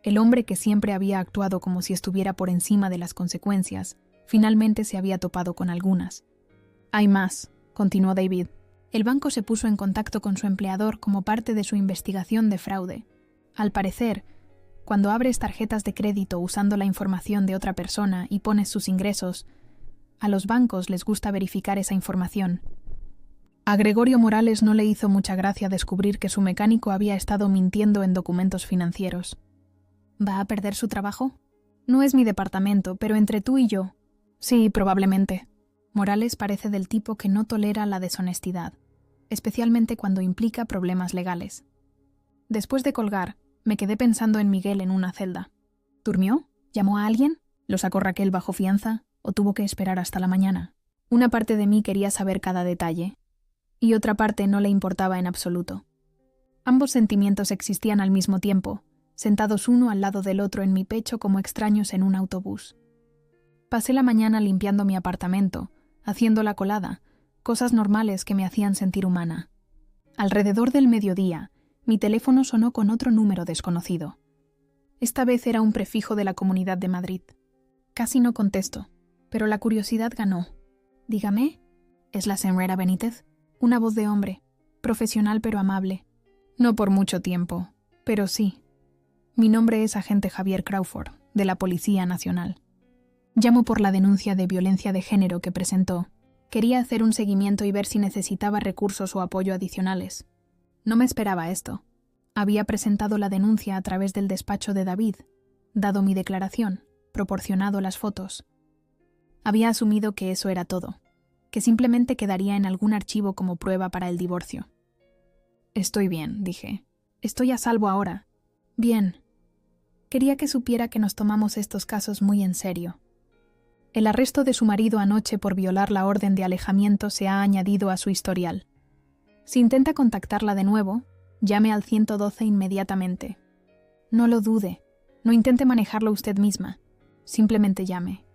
El hombre que siempre había actuado como si estuviera por encima de las consecuencias, finalmente se había topado con algunas. Hay más, continuó David. El banco se puso en contacto con su empleador como parte de su investigación de fraude. Al parecer, cuando abres tarjetas de crédito usando la información de otra persona y pones sus ingresos, a los bancos les gusta verificar esa información. A Gregorio Morales no le hizo mucha gracia descubrir que su mecánico había estado mintiendo en documentos financieros. ¿Va a perder su trabajo? No es mi departamento, pero entre tú y yo. Sí, probablemente. Morales parece del tipo que no tolera la deshonestidad, especialmente cuando implica problemas legales. Después de colgar, me quedé pensando en Miguel en una celda. ¿Durmió? ¿Llamó a alguien? ¿Lo sacó Raquel bajo fianza? ¿O tuvo que esperar hasta la mañana? Una parte de mí quería saber cada detalle, y otra parte no le importaba en absoluto. Ambos sentimientos existían al mismo tiempo, sentados uno al lado del otro en mi pecho como extraños en un autobús. Pasé la mañana limpiando mi apartamento, haciendo la colada, cosas normales que me hacían sentir humana. Alrededor del mediodía, Mi teléfono sonó con otro número desconocido. Esta vez era un prefijo de la Comunidad de Madrid. Casi no contesto, pero la curiosidad ganó. Dígame, ¿es la señora Benítez? Una voz de hombre, profesional pero amable. No por mucho tiempo, pero sí. Mi nombre es agente Javier Crawford, de la Policía Nacional. Llamo por la denuncia de violencia de género que presentó. Quería hacer un seguimiento y ver si necesitaba recursos o apoyo adicionales. No me esperaba esto. Había presentado la denuncia a través del despacho de David, dado mi declaración, proporcionado las fotos. Había asumido que eso era todo, que simplemente quedaría en algún archivo como prueba para el divorcio. Estoy bien, dije. Estoy a salvo ahora. Bien. Quería que supiera que nos tomamos estos casos muy en serio. El arresto de su marido anoche por violar la orden de alejamiento se ha añadido a su historial. Si intenta contactarla de nuevo, llame al 112 inmediatamente. No lo dude. No intente manejarlo usted misma. Simplemente llame.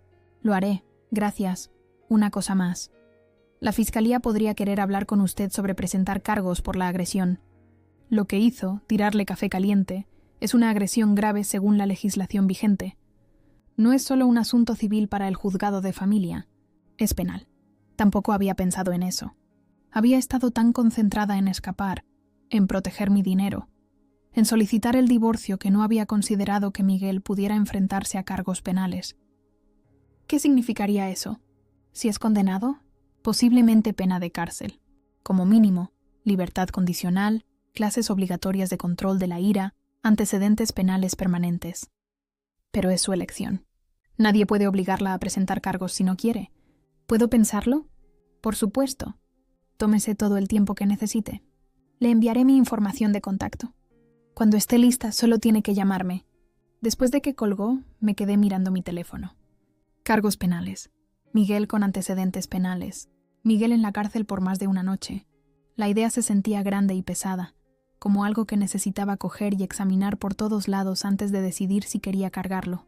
Lo haré. Gracias. Una cosa más. La Fiscalía podría querer hablar con usted sobre presentar cargos por la agresión. Lo que hizo, tirarle café caliente, es una agresión grave según la legislación vigente. No es solo un asunto civil para el juzgado de familia. Es penal. Tampoco había pensado en eso. Había estado tan concentrada en escapar, en proteger mi dinero, en solicitar el divorcio que no había considerado que Miguel pudiera enfrentarse a cargos penales. ¿Qué significaría eso? Si es condenado, posiblemente pena de cárcel. Como mínimo, libertad condicional, clases obligatorias de control de la ira, antecedentes penales permanentes. Pero es su elección. Nadie puede obligarla a presentar cargos si no quiere. ¿Puedo pensarlo? Por supuesto. Tómese todo el tiempo que necesite. Le enviaré mi información de contacto. Cuando esté lista, solo tiene que llamarme. Después de que colgó, me quedé mirando mi teléfono. Cargos penales. Miguel con antecedentes penales. Miguel en la cárcel por más de una noche. La idea se sentía grande y pesada, como algo que necesitaba coger y examinar por todos lados antes de decidir si quería cargarlo.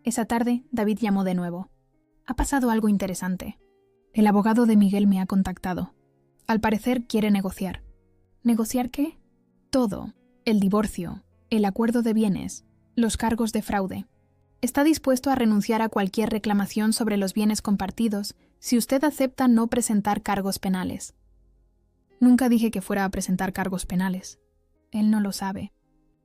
Esa tarde, David llamó de nuevo. Ha pasado algo interesante. El abogado de Miguel me ha contactado. Al parecer quiere negociar. ¿Negociar qué? Todo. El divorcio, el acuerdo de bienes, los cargos de fraude. Está dispuesto a renunciar a cualquier reclamación sobre los bienes compartidos si usted acepta no presentar cargos penales. Nunca dije que fuera a presentar cargos penales. Él no lo sabe.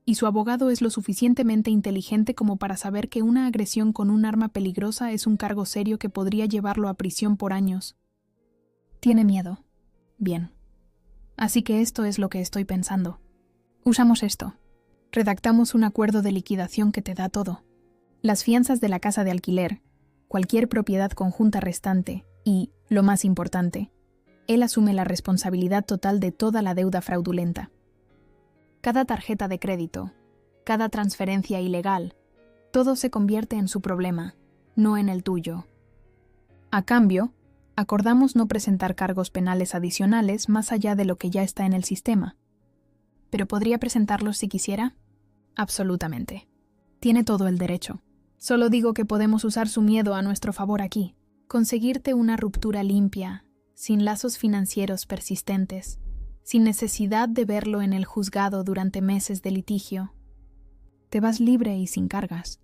Y su abogado es lo suficientemente inteligente como para saber que una agresión con un arma peligrosa es un cargo serio que podría llevarlo a prisión por años. Tiene miedo. Bien. Así que esto es lo que estoy pensando. Usamos esto. Redactamos un acuerdo de liquidación que te da todo. Las fianzas de la casa de alquiler, cualquier propiedad conjunta restante y, lo más importante, él asume la responsabilidad total de toda la deuda fraudulenta. Cada tarjeta de crédito, cada transferencia ilegal, todo se convierte en su problema, no en el tuyo. A cambio, acordamos no presentar cargos penales adicionales más allá de lo que ya está en el sistema. ¿Pero podría presentarlos si quisiera? Absolutamente. Tiene todo el derecho. Solo digo que podemos usar su miedo a nuestro favor aquí. Conseguirte una ruptura limpia, sin lazos financieros persistentes, sin necesidad de verlo en el juzgado durante meses de litigio. Te vas libre y sin cargas,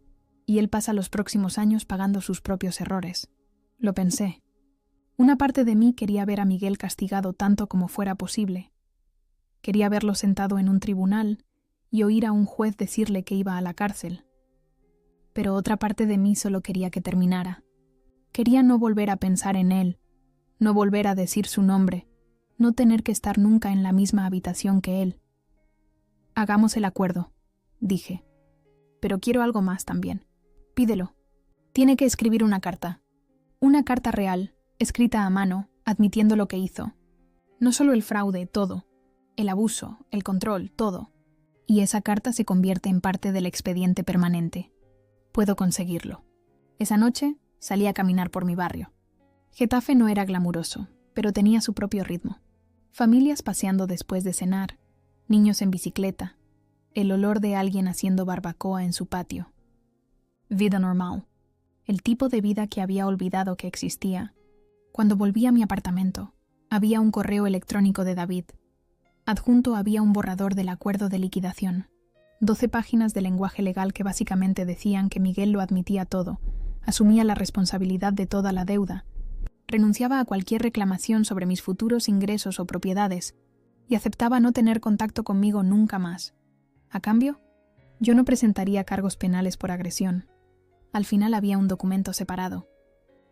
y él pasa los próximos años pagando sus propios errores. Lo pensé. Una parte de mí quería ver a Miguel castigado tanto como fuera posible. Quería verlo sentado en un tribunal y oír a un juez decirle que iba a la cárcel. Pero otra parte de mí solo quería que terminara. Quería no volver a pensar en él, no volver a decir su nombre, no tener que estar nunca en la misma habitación que él. Hagamos el acuerdo, dije. Pero quiero algo más también. Pídelo. Tiene que escribir una carta. Una carta real, escrita a mano, admitiendo lo que hizo. No solo el fraude, todo. El abuso, el control, todo. Y esa carta se convierte en parte del expediente permanente. Puedo conseguirlo. Esa noche salí a caminar por mi barrio. Getafe no era glamuroso, pero tenía su propio ritmo. Familias paseando después de cenar, niños en bicicleta, el olor de alguien haciendo barbacoa en su patio. Vida normal, el tipo de vida que había olvidado que existía. Cuando volví a mi apartamento, había un correo electrónico de David. Adjunto había un borrador del acuerdo de liquidación. 12 páginas de lenguaje legal que básicamente decían que Miguel lo admitía todo, asumía la responsabilidad de toda la deuda, renunciaba a cualquier reclamación sobre mis futuros ingresos o propiedades y aceptaba no tener contacto conmigo nunca más. A cambio, yo no presentaría cargos penales por agresión. Al final había un documento separado.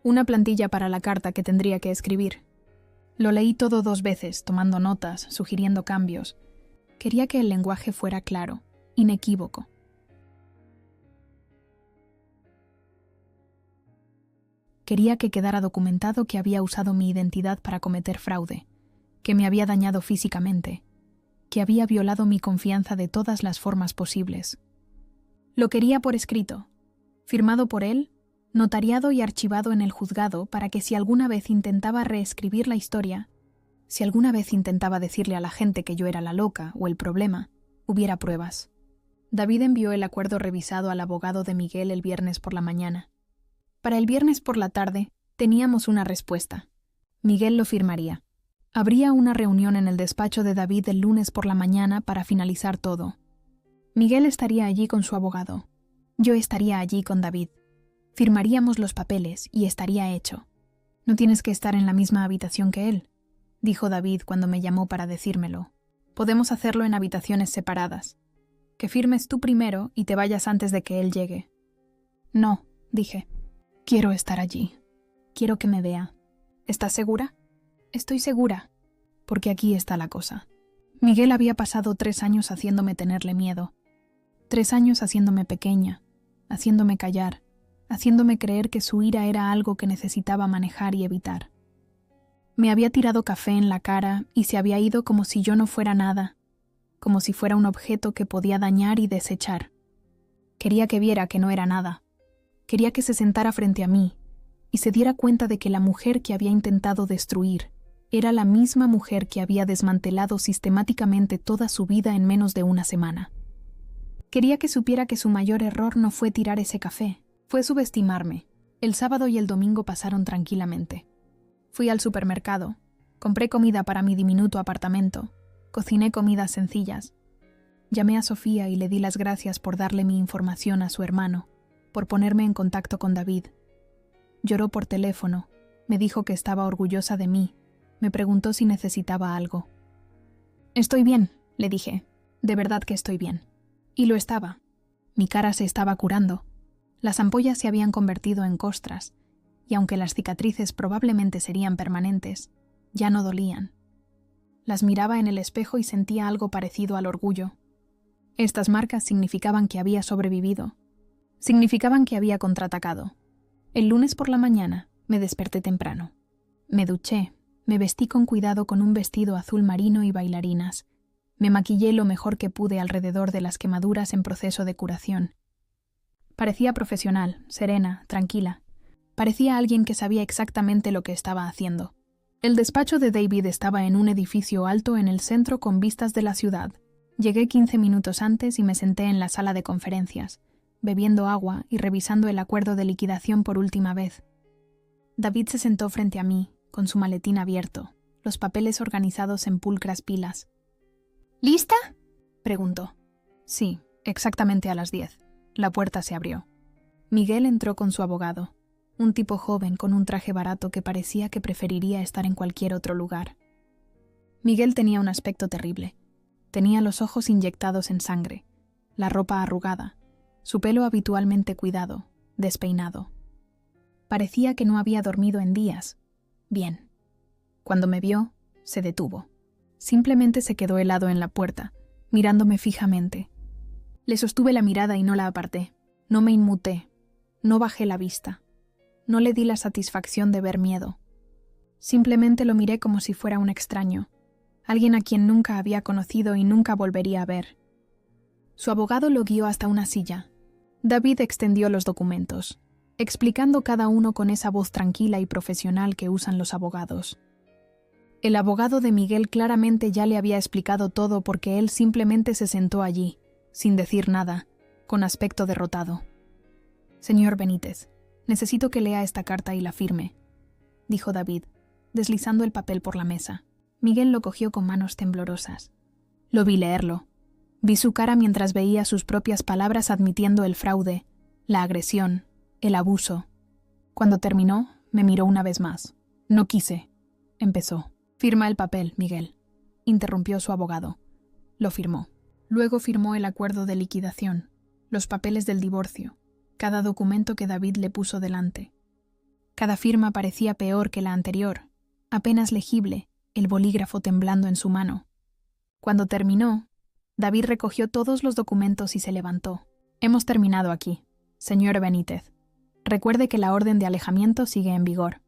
Una plantilla para la carta que tendría que escribir. Lo leí todo 2 veces, tomando notas, sugiriendo cambios. Quería que el lenguaje fuera claro, inequívoco. Quería que quedara documentado que había usado mi identidad para cometer fraude, que me había dañado físicamente, que había violado mi confianza de todas las formas posibles. Lo quería por escrito, firmado por él, notariado y archivado en el juzgado para que si alguna vez intentaba reescribir la historia, si alguna vez intentaba decirle a la gente que yo era la loca o el problema, hubiera pruebas. David envió el acuerdo revisado al abogado de Miguel el viernes por la mañana. Para el viernes por la tarde teníamos una respuesta. Miguel lo firmaría. Habría una reunión en el despacho de David el lunes por la mañana para finalizar todo. Miguel estaría allí con su abogado. Yo estaría allí con David. Firmaríamos los papeles y estaría hecho. No tienes que estar en la misma habitación que él, dijo David cuando me llamó para decírmelo. Podemos hacerlo en habitaciones separadas. Que firmes tú primero y te vayas antes de que él llegue. No, dije. Quiero estar allí. Quiero que me vea. ¿Estás segura? Estoy segura, porque aquí está la cosa. Miguel había pasado 3 años haciéndome tenerle miedo. 3 años haciéndome pequeña, haciéndome callar, haciéndome creer que su ira era algo que necesitaba manejar y evitar. Me había tirado café en la cara y se había ido como si yo no fuera nada, como si fuera un objeto que podía dañar y desechar. Quería que viera que no era nada. Quería que se sentara frente a mí y se diera cuenta de que la mujer que había intentado destruir era la misma mujer que había desmantelado sistemáticamente toda su vida en menos de una semana. Quería que supiera que su mayor error no fue tirar ese café, fue subestimarme. El sábado y el domingo pasaron tranquilamente. Fui al supermercado, compré comida para mi diminuto apartamento, cociné comidas sencillas. Llamé a Sofía y le di las gracias por darle mi información a su hermano, por ponerme en contacto con David. Lloró por teléfono, me dijo que estaba orgullosa de mí, me preguntó si necesitaba algo. Estoy bien, le dije, de verdad que estoy bien. Y lo estaba. Mi cara se estaba curando. Las ampollas se habían convertido en costras, y aunque las cicatrices probablemente serían permanentes, ya no dolían. Las miraba en el espejo y sentía algo parecido al orgullo. Estas marcas significaban que había sobrevivido. Significaban que había contraatacado. El lunes por la mañana me desperté temprano. Me duché, me vestí con cuidado con un vestido azul marino y bailarinas. Me maquillé lo mejor que pude alrededor de las quemaduras en proceso de curación. Parecía profesional, serena, tranquila. Parecía alguien que sabía exactamente lo que estaba haciendo. El despacho de David estaba en un edificio alto en el centro con vistas de la ciudad. Llegué 15 minutos antes y me senté en la sala de conferencias, bebiendo agua y revisando el acuerdo de liquidación por última vez. David se sentó frente a mí, con su maletín abierto, los papeles organizados en pulcras pilas. ¿Lista?, preguntó. Sí, exactamente a las 10. La puerta se abrió. Miguel entró con su abogado, un tipo joven con un traje barato que parecía que preferiría estar en cualquier otro lugar. Miguel tenía un aspecto terrible. Tenía los ojos inyectados en sangre, la ropa arrugada, su pelo habitualmente cuidado, despeinado. Parecía que no había dormido en días. Bien. Cuando me vio, se detuvo. Simplemente se quedó helado en la puerta, mirándome fijamente. Le sostuve la mirada y no la aparté. No me inmuté. No bajé la vista. No le di la satisfacción de ver miedo. Simplemente lo miré como si fuera un extraño, alguien a quien nunca había conocido y nunca volvería a ver. Su abogado lo guió hasta una silla. David extendió los documentos, explicando cada uno con esa voz tranquila y profesional que usan los abogados. El abogado de Miguel claramente ya le había explicado todo porque él simplemente se sentó allí, sin decir nada, con aspecto derrotado. Señor Benítez, necesito que lea esta carta y la firme, dijo David, deslizando el papel por la mesa. Miguel lo cogió con manos temblorosas. Lo vi leerlo. Vi su cara mientras veía sus propias palabras admitiendo el fraude, la agresión, el abuso. Cuando terminó, me miró una vez más. No quise. Empezó. «Firma el papel, Miguel», interrumpió su abogado. Lo firmó. Luego firmó el acuerdo de liquidación, los papeles del divorcio, cada documento que David le puso delante. Cada firma parecía peor que la anterior, apenas legible, el bolígrafo temblando en su mano. Cuando terminó, David recogió todos los documentos y se levantó. «Hemos terminado aquí, señor Benítez. Recuerde que la orden de alejamiento sigue en vigor.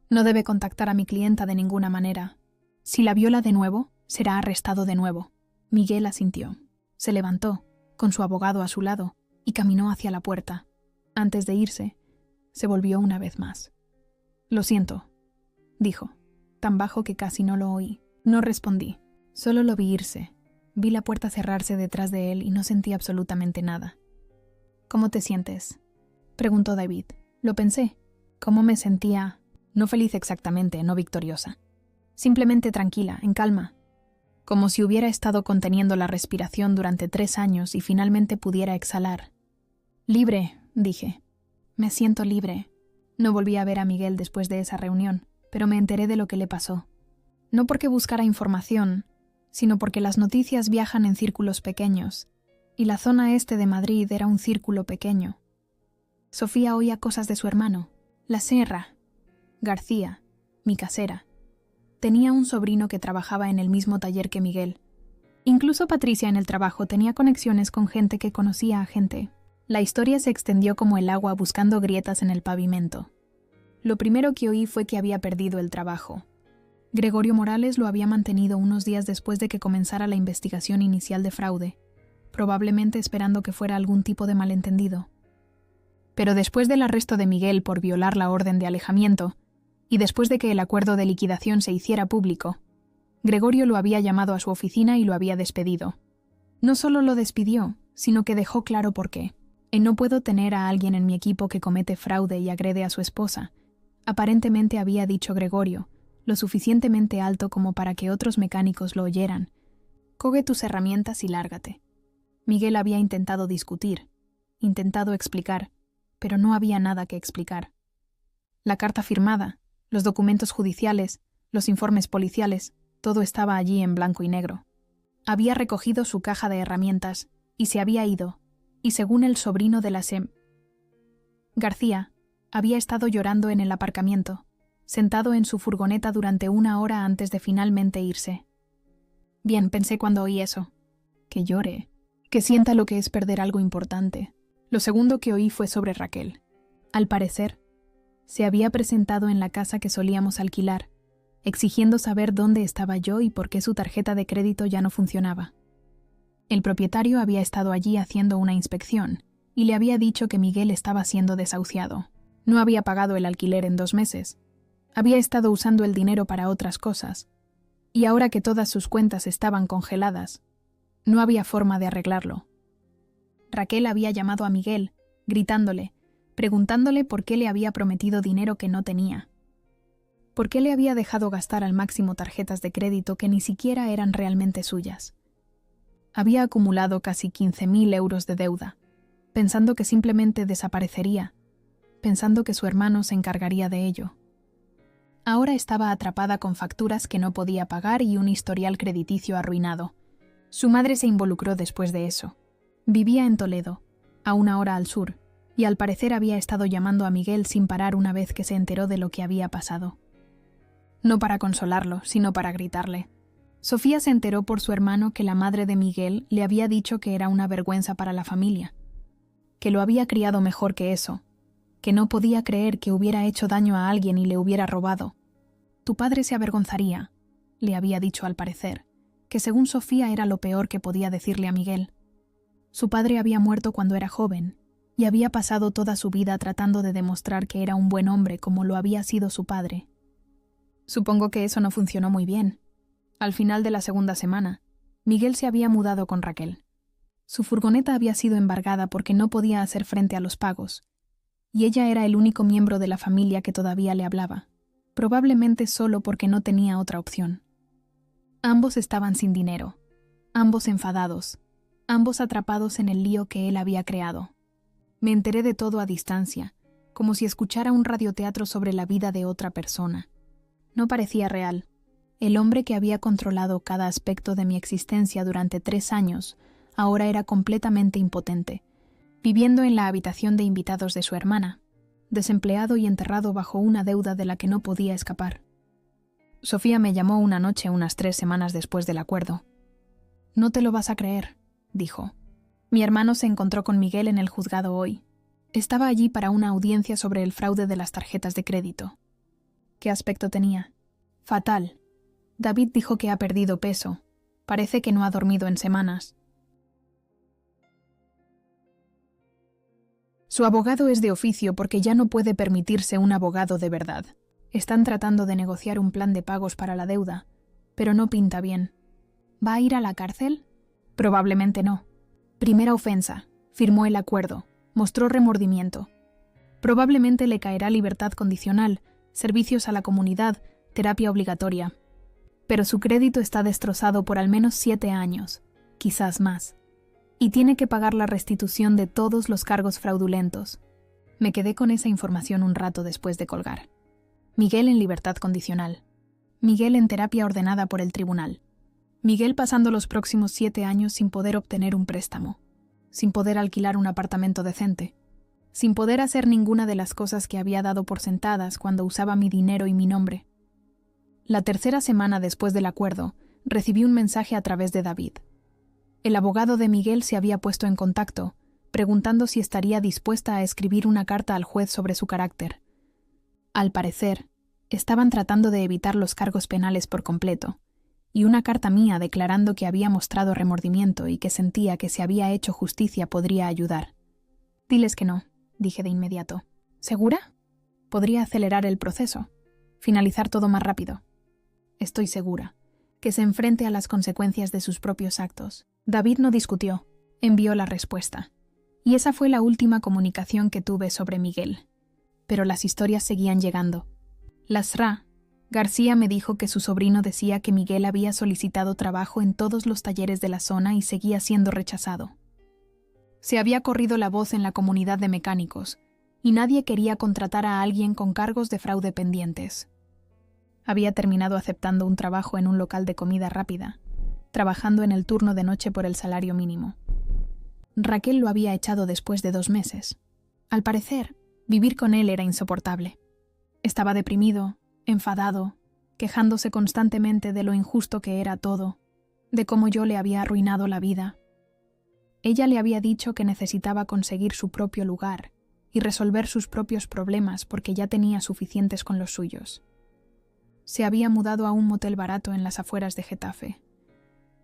No debe contactar a mi clienta de ninguna manera. Si la viola de nuevo, será arrestado de nuevo». Miguel asintió. Se levantó, con su abogado a su lado, y caminó hacia la puerta. Antes de irse, se volvió una vez más. «Lo siento», dijo, tan bajo que casi no lo oí. No respondí. Solo lo vi irse. Vi la puerta cerrarse detrás de él y no sentí absolutamente nada. «¿Cómo te sientes?», preguntó David. Lo pensé. ¿Cómo me sentía? No feliz exactamente, no victoriosa. Simplemente tranquila, en calma. Como si hubiera estado conteniendo la respiración durante 3 años y finalmente pudiera exhalar. «Libre», dije. «Me siento libre». No volví a ver a Miguel después de esa reunión, pero me enteré de lo que le pasó. No porque buscara información, sino porque las noticias viajan en círculos pequeños, y la zona este de Madrid era un círculo pequeño. Sofía oía cosas de su hermano, la Serra, García, mi casera. Tenía un sobrino que trabajaba en el mismo taller que Miguel. Incluso Patricia en el trabajo tenía conexiones con gente que conocía a gente. La historia se extendió como el agua buscando grietas en el pavimento. Lo primero que oí fue que había perdido el trabajo. Gregorio Morales lo había mantenido unos días después de que comenzara la investigación inicial de fraude, probablemente esperando que fuera algún tipo de malentendido. Pero después del arresto de Miguel por violar la orden de alejamiento, y después de que el acuerdo de liquidación se hiciera público, Gregorio lo había llamado a su oficina y lo había despedido. No solo lo despidió, sino que dejó claro por qué. No puedo tener a alguien en mi equipo que comete fraude y agrede a su esposa, aparentemente había dicho Gregorio, lo suficientemente alto como para que otros mecánicos lo oyeran. «Coge tus herramientas y lárgate». Miguel había intentado discutir, intentado explicar, pero no había nada que explicar. La carta firmada, los documentos judiciales, los informes policiales, todo estaba allí en blanco y negro. Había recogido su caja de herramientas y se había ido, y según el sobrino de la García, había estado llorando en el aparcamiento, sentado en su furgoneta durante 1 hora antes de finalmente irse. Bien, pensé cuando oí eso. Que llore, que sienta lo que es perder algo importante. Lo segundo que oí fue sobre Raquel. Al parecer, se había presentado en la casa que solíamos alquilar, exigiendo saber dónde estaba yo y por qué su tarjeta de crédito ya no funcionaba. El propietario había estado allí haciendo una inspección y le había dicho que Miguel estaba siendo desahuciado. No había pagado el alquiler en 2 meses. Había estado usando el dinero para otras cosas. Y ahora que todas sus cuentas estaban congeladas, no había forma de arreglarlo. Raquel había llamado a Miguel, gritándole, preguntándole por qué le había prometido dinero que no tenía. ¿Por qué le había dejado gastar al máximo tarjetas de crédito que ni siquiera eran realmente suyas? Había acumulado casi 15.000 euros de deuda, pensando que simplemente desaparecería, pensando que su hermano se encargaría de ello. Ahora estaba atrapada con facturas que no podía pagar y un historial crediticio arruinado. Su madre se involucró después de eso. Vivía en Toledo, a 1 hora al sur, y al parecer había estado llamando a Miguel sin parar una vez que se enteró de lo que había pasado. No para consolarlo, sino para gritarle. Sofía se enteró por su hermano que la madre de Miguel le había dicho que era una vergüenza para la familia, que lo había criado mejor que eso, que no podía creer que hubiera hecho daño a alguien y le hubiera robado. Tu padre se avergonzaría, le había dicho al parecer, que según Sofía era lo peor que podía decirle a Miguel. Su padre había muerto cuando era joven y había pasado toda su vida tratando de demostrar que era un buen hombre como lo había sido su padre. Supongo que eso no funcionó muy bien. Al final de la 2ª semana, Miguel se había mudado con Raquel. Su furgoneta había sido embargada porque no podía hacer frente a los pagos, y ella era el único miembro de la familia que todavía le hablaba, probablemente solo porque no tenía otra opción. Ambos estaban sin dinero. ambos enfadados, ambos atrapados en el lío que él había creado. Me enteré de todo a distancia, como si escuchara un radioteatro sobre la vida de otra persona. No parecía real. El hombre que había controlado cada aspecto de mi existencia durante 3 años, ahora era completamente impotente, viviendo en la habitación de invitados de su hermana, desempleado y enterrado bajo una deuda de la que no podía escapar. Sofía me llamó una noche unas 3 semanas después del acuerdo. «No te lo vas a creer», dijo. «Mi hermano se encontró con Miguel en el juzgado hoy. Estaba allí para una audiencia sobre el fraude de las tarjetas de crédito». ¿Qué aspecto tenía? «Fatal. David dijo que ha perdido peso. Parece que no ha dormido en semanas». Su abogado es de oficio porque ya no puede permitirse un abogado de verdad. Están tratando de negociar un plan de pagos para la deuda, pero no pinta bien. ¿Va a ir a la cárcel? Probablemente no. Primera ofensa. Firmó el acuerdo. Mostró remordimiento. Probablemente le caerá libertad condicional, servicios a la comunidad, terapia obligatoria. Pero su crédito está destrozado por al menos 7 años, quizás más. Y tiene que pagar la restitución de todos los cargos fraudulentos. Me quedé con esa información un rato después de colgar. Miguel en libertad condicional. Miguel en terapia ordenada por el tribunal. Miguel pasando los próximos 7 años sin poder obtener un préstamo, sin poder alquilar un apartamento decente, sin poder hacer ninguna de las cosas que había dado por sentadas cuando usaba mi dinero y mi nombre. La 3ª semana después del acuerdo, recibí un mensaje a través de David. El abogado de Miguel se había puesto en contacto, preguntando si estaría dispuesta a escribir una carta al juez sobre su carácter. Al parecer, estaban tratando de evitar los cargos penales por completo, y una carta mía declarando que había mostrado remordimiento y que sentía que si había hecho justicia podría ayudar. «Diles que no», dije de inmediato. «¿Segura? Podría acelerar el proceso, finalizar todo más rápido». «Estoy segura. Que se enfrente a las consecuencias de sus propios actos». David no discutió, envió la respuesta. Y esa fue la última comunicación que tuve sobre Miguel. Pero las historias seguían llegando. Lasra, García me dijo que su sobrino decía que Miguel había solicitado trabajo en todos los talleres de la zona y seguía siendo rechazado. Se había corrido la voz en la comunidad de mecánicos, y nadie quería contratar a alguien con cargos de fraude pendientes. Había terminado aceptando un trabajo en un local de comida rápida, trabajando en el turno de noche por el salario mínimo. Raquel lo había echado después de 2 meses. Al parecer, vivir con él era insoportable. Estaba deprimido, enfadado, quejándose constantemente de lo injusto que era todo, de cómo yo le había arruinado la vida. Ella le había dicho que necesitaba conseguir su propio lugar y resolver sus propios problemas porque ya tenía suficientes con los suyos. Se había mudado a un motel barato en las afueras de Getafe,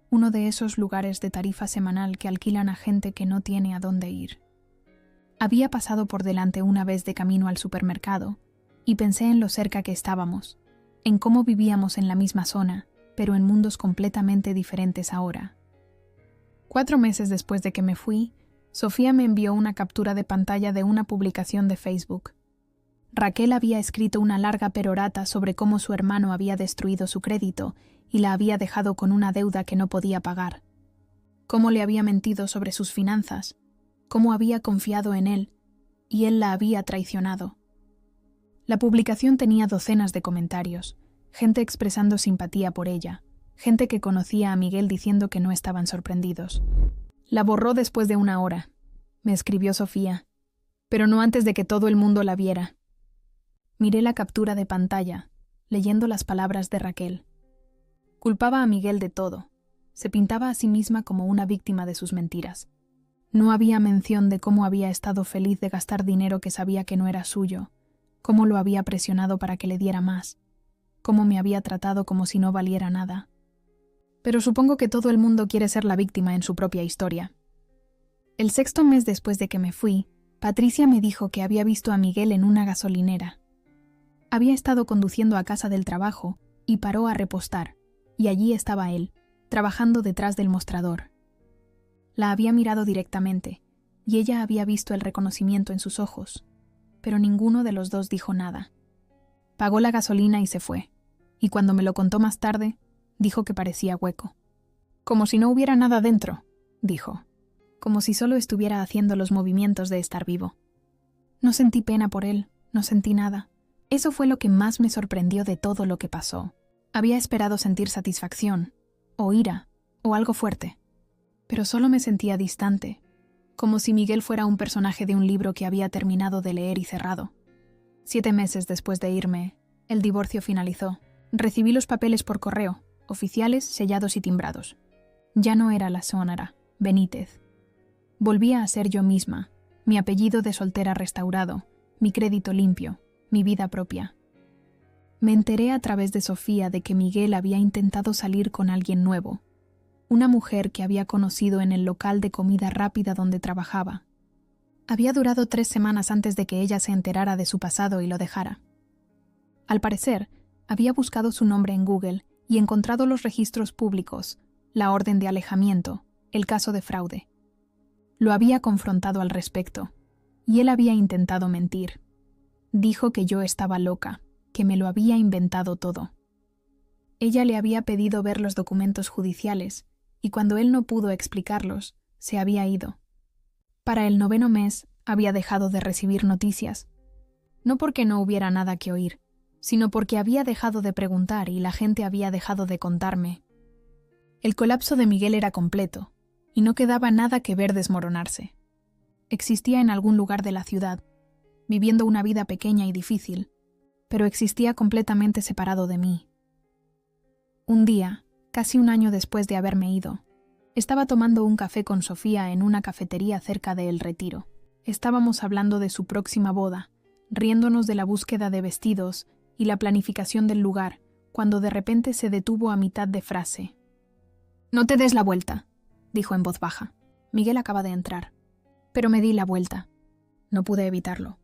uno de esos lugares de tarifa semanal que alquilan a gente que no tiene a dónde ir. Había pasado por delante una vez de camino al supermercado y pensé en lo cerca que estábamos, en cómo vivíamos en la misma zona, pero en mundos completamente diferentes ahora. 4 meses después de que me fui, Sofía me envió una captura de pantalla de una publicación de Facebook. Raquel había escrito una larga perorata sobre cómo su hermano había destruido su crédito y la había dejado con una deuda que no podía pagar. Cómo le había mentido sobre sus finanzas, cómo había confiado en él, y él la había traicionado. La publicación tenía docenas de comentarios, gente expresando simpatía por ella, gente que conocía a Miguel diciendo que no estaban sorprendidos. La borró después de 1 hora, me escribió Sofía, pero no antes de que todo el mundo la viera. Miré la captura de pantalla, leyendo las palabras de Raquel. Culpaba a Miguel de todo. Se pintaba a sí misma como una víctima de sus mentiras. No había mención de cómo había estado feliz de gastar dinero que sabía que no era suyo, cómo lo había presionado para que le diera más, cómo me había tratado como si no valiera nada. Pero supongo que todo el mundo quiere ser la víctima en su propia historia. El 6º mes después de que me fui, Patricia me dijo que había visto a Miguel en una gasolinera. Había estado conduciendo a casa del trabajo y paró a repostar, y allí estaba él, trabajando detrás del mostrador. La había mirado directamente, y ella había visto el reconocimiento en sus ojos, pero ninguno de los dos dijo nada. Pagó la gasolina y se fue, y cuando me lo contó más tarde, dijo que parecía hueco. Como si no hubiera nada dentro, dijo, como si solo estuviera haciendo los movimientos de estar vivo. No sentí pena por él, no sentí nada. Eso fue lo que más me sorprendió de todo lo que pasó. Había esperado sentir satisfacción, o ira, o algo fuerte. Pero solo me sentía distante, como si Miguel fuera un personaje de un libro que había terminado de leer y cerrado. 7 meses después de irme, el divorcio finalizó. Recibí los papeles por correo, oficiales, sellados y timbrados. Ya no era la Sonara, Benítez. Volvía a ser yo misma, mi apellido de soltera restaurado, mi crédito limpio, mi vida propia. Me enteré a través de Sofía de que Miguel había intentado salir con alguien nuevo, una mujer que había conocido en el local de comida rápida donde trabajaba. Había durado 3 semanas antes de que ella se enterara de su pasado y lo dejara. Al parecer, había buscado su nombre en Google y encontrado los registros públicos, la orden de alejamiento, el caso de fraude. Lo había confrontado al respecto, y él había intentado mentir. Dijo que yo estaba loca, que me lo había inventado todo. Ella le había pedido ver los documentos judiciales, y cuando él no pudo explicarlos, se había ido. Para el 9º mes, había dejado de recibir noticias. No porque no hubiera nada que oír, sino porque había dejado de preguntar y la gente había dejado de contarme. El colapso de Miguel era completo, y no quedaba nada que ver desmoronarse. Existía en algún lugar de la ciudad, viviendo una vida pequeña y difícil, pero existía completamente separado de mí. Un día, casi un año después de haberme ido, estaba tomando un café con Sofía en una cafetería cerca de El Retiro. Estábamos hablando de su próxima boda, riéndonos de la búsqueda de vestidos y la planificación del lugar, cuando de repente se detuvo a mitad de frase. «No te des la vuelta», dijo en voz baja. Miguel acaba de entrar. Pero me di la vuelta. No pude evitarlo.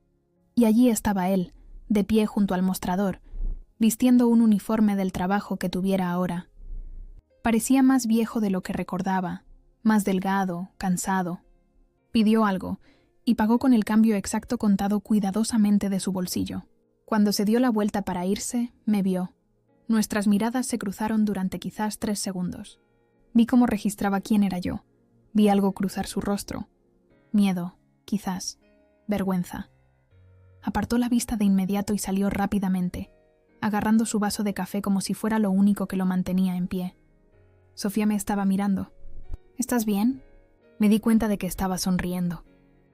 Y allí estaba él, de pie junto al mostrador, vistiendo un uniforme del trabajo que tuviera ahora. Parecía más viejo de lo que recordaba, más delgado, cansado. Pidió algo, y pagó con el cambio exacto contado cuidadosamente de su bolsillo. Cuando se dio la vuelta para irse, me vio. Nuestras miradas se cruzaron durante quizás 3 segundos. Vi cómo registraba quién era yo. Vi algo cruzar su rostro. Miedo, quizás. Vergüenza. Apartó la vista de inmediato y salió rápidamente, agarrando su vaso de café como si fuera lo único que lo mantenía en pie. Sofía me estaba mirando. ¿Estás bien? Me di cuenta de que estaba sonriendo.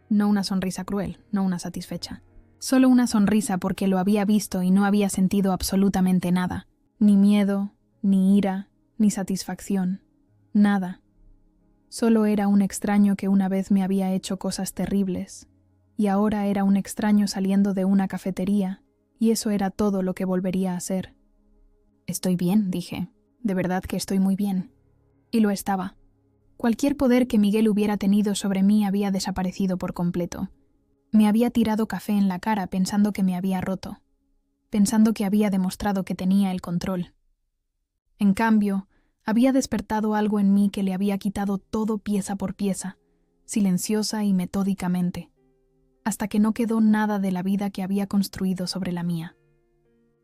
No una sonrisa cruel, no una satisfecha. Solo una sonrisa porque lo había visto y no había sentido absolutamente nada. Ni miedo, ni ira, ni satisfacción. Nada. Solo era un extraño que una vez me había hecho cosas terribles, y ahora era un extraño saliendo de una cafetería, y eso era todo lo que volvería a ser. Estoy bien, dije. De verdad que estoy muy bien. Y lo estaba. Cualquier poder que Miguel hubiera tenido sobre mí había desaparecido por completo. Me había tirado café en la cara pensando que me había roto, pensando que había demostrado que tenía el control. En cambio, había despertado algo en mí que le había quitado todo pieza por pieza, silenciosa y metódicamente, hasta que no quedó nada de la vida que había construido sobre la mía.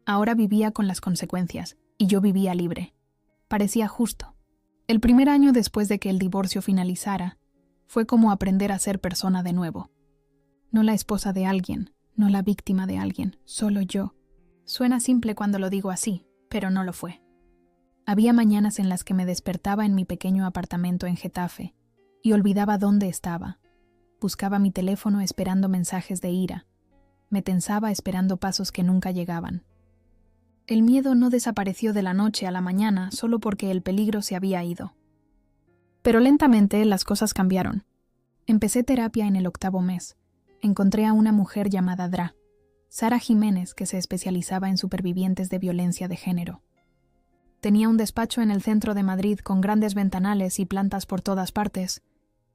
Ahora vivía con las consecuencias, y yo vivía libre. Parecía justo. El primer año después de que el divorcio finalizara, fue como aprender a ser persona de nuevo. No la esposa de alguien, no la víctima de alguien, solo yo. Suena simple cuando lo digo así, pero no lo fue. Había mañanas en las que me despertaba en mi pequeño apartamento en Getafe y olvidaba dónde estaba. Buscaba mi teléfono esperando mensajes de ira. Me tensaba esperando pasos que nunca llegaban. El miedo no desapareció de la noche a la mañana solo porque el peligro se había ido. Pero lentamente las cosas cambiaron. Empecé terapia en el 8º mes. Encontré a una mujer llamada Dra, Sara Jiménez, que se especializaba en supervivientes de violencia de género. Tenía un despacho en el centro de Madrid con grandes ventanales y plantas por todas partes,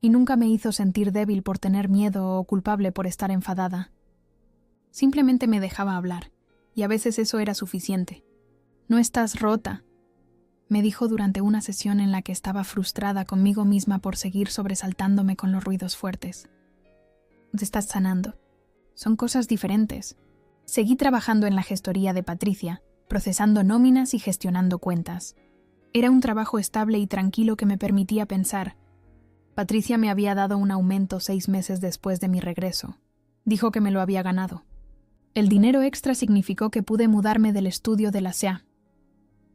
y nunca me hizo sentir débil por tener miedo o culpable por estar enfadada. Simplemente me dejaba hablar, y a veces eso era suficiente. «No estás rota», me dijo durante una sesión en la que estaba frustrada conmigo misma por seguir sobresaltándome con los ruidos fuertes. «Te estás sanando. Son cosas diferentes». Seguí trabajando en la gestoría de Patricia, procesando nóminas y gestionando cuentas. Era un trabajo estable y tranquilo que me permitía pensar. Patricia me había dado un aumento 6 meses después de mi regreso. Dijo que me lo había ganado. El dinero extra significó que pude mudarme del estudio de la SEA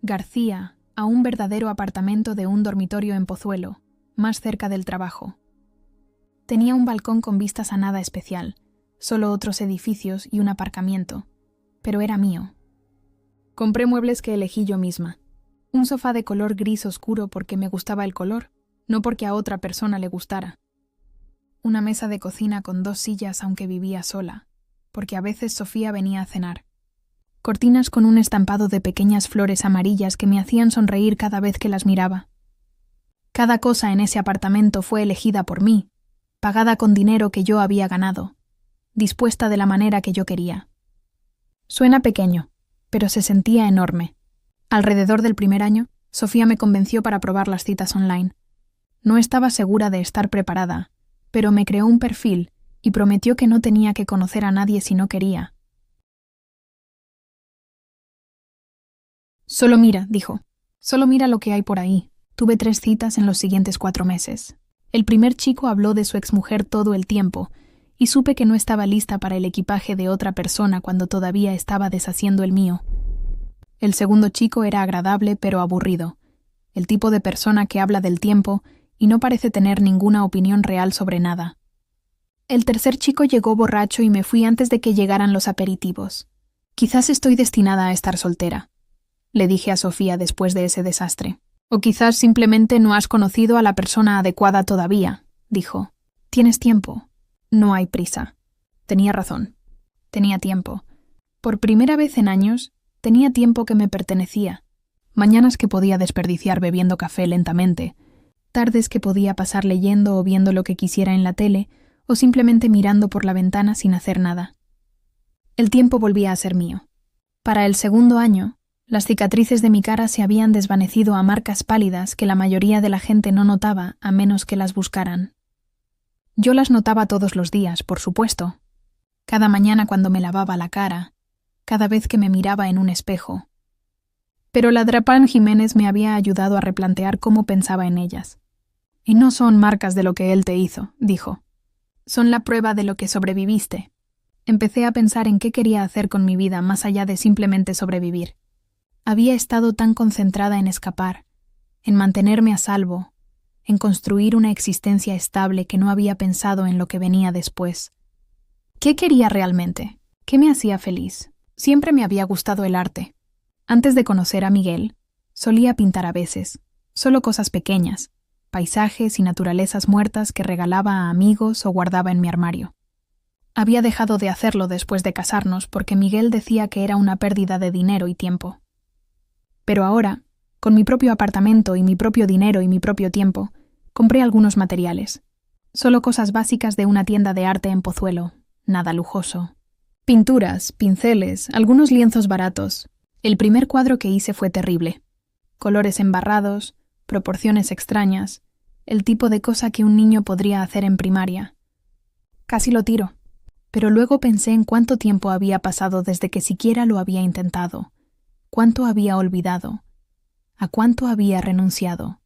García a un verdadero apartamento de un dormitorio en Pozuelo, más cerca del trabajo. Tenía un balcón con vistas a nada especial, solo otros edificios y un aparcamiento, pero era mío. Compré muebles que elegí yo misma. Un sofá de color gris oscuro porque me gustaba el color, no porque a otra persona le gustara. Una mesa de cocina con 2 sillas aunque vivía sola, porque a veces Sofía venía a cenar. Cortinas con un estampado de pequeñas flores amarillas que me hacían sonreír cada vez que las miraba. Cada cosa en ese apartamento fue elegida por mí, pagada con dinero que yo había ganado, dispuesta de la manera que yo quería. Suena pequeño, pero se sentía enorme. Alrededor del primer año, Sofía me convenció para probar las citas online. No estaba segura de estar preparada, pero me creó un perfil y prometió que no tenía que conocer a nadie si no quería. Solo mira, dijo. Solo mira lo que hay por ahí. Tuve 3 citas en los siguientes 4 meses. El primer chico habló de su exmujer todo el tiempo, y supe que no estaba lista para el equipaje de otra persona cuando todavía estaba deshaciendo el mío. El segundo chico era agradable pero aburrido, el tipo de persona que habla del tiempo y no parece tener ninguna opinión real sobre nada. El tercer chico llegó borracho y me fui antes de que llegaran los aperitivos. Quizás estoy destinada a estar soltera, le dije a Sofía después de ese desastre. O quizás simplemente no has conocido a la persona adecuada todavía, dijo. Tienes tiempo. No hay prisa. Tenía razón. Tenía tiempo. Por primera vez en años, tenía tiempo que me pertenecía. Mañanas que podía desperdiciar bebiendo café lentamente, tardes que podía pasar leyendo o viendo lo que quisiera en la tele, o simplemente mirando por la ventana sin hacer nada. El tiempo volvía a ser mío. Para el segundo año, las cicatrices de mi cara se habían desvanecido a marcas pálidas que la mayoría de la gente no notaba a menos que las buscaran. Yo las notaba todos los días, por supuesto. Cada mañana cuando me lavaba la cara, cada vez que me miraba en un espejo. Pero la Drapán Jiménez me había ayudado a replantear cómo pensaba en ellas. Y no son marcas de lo que él te hizo, dijo. Son la prueba de lo que sobreviviste. Empecé a pensar en qué quería hacer con mi vida más allá de simplemente sobrevivir. Había estado tan concentrada en escapar, en mantenerme a salvo, en construir una existencia estable que no había pensado en lo que venía después. ¿Qué quería realmente? ¿Qué me hacía feliz? Siempre me había gustado el arte. Antes de conocer a Miguel, solía pintar a veces, solo cosas pequeñas, paisajes y naturalezas muertas que regalaba a amigos o guardaba en mi armario. Había dejado de hacerlo después de casarnos porque Miguel decía que era una pérdida de dinero y tiempo. Pero ahora, con mi propio apartamento y mi propio dinero y mi propio tiempo, compré algunos materiales. Solo cosas básicas de una tienda de arte en Pozuelo, nada lujoso. Pinturas, pinceles, algunos lienzos baratos. El primer cuadro que hice fue terrible. Colores embarrados, proporciones extrañas, el tipo de cosa que un niño podría hacer en primaria. Casi lo tiro. Pero luego pensé en cuánto tiempo había pasado desde que siquiera lo había intentado. Cuánto había olvidado, a cuánto había renunciado.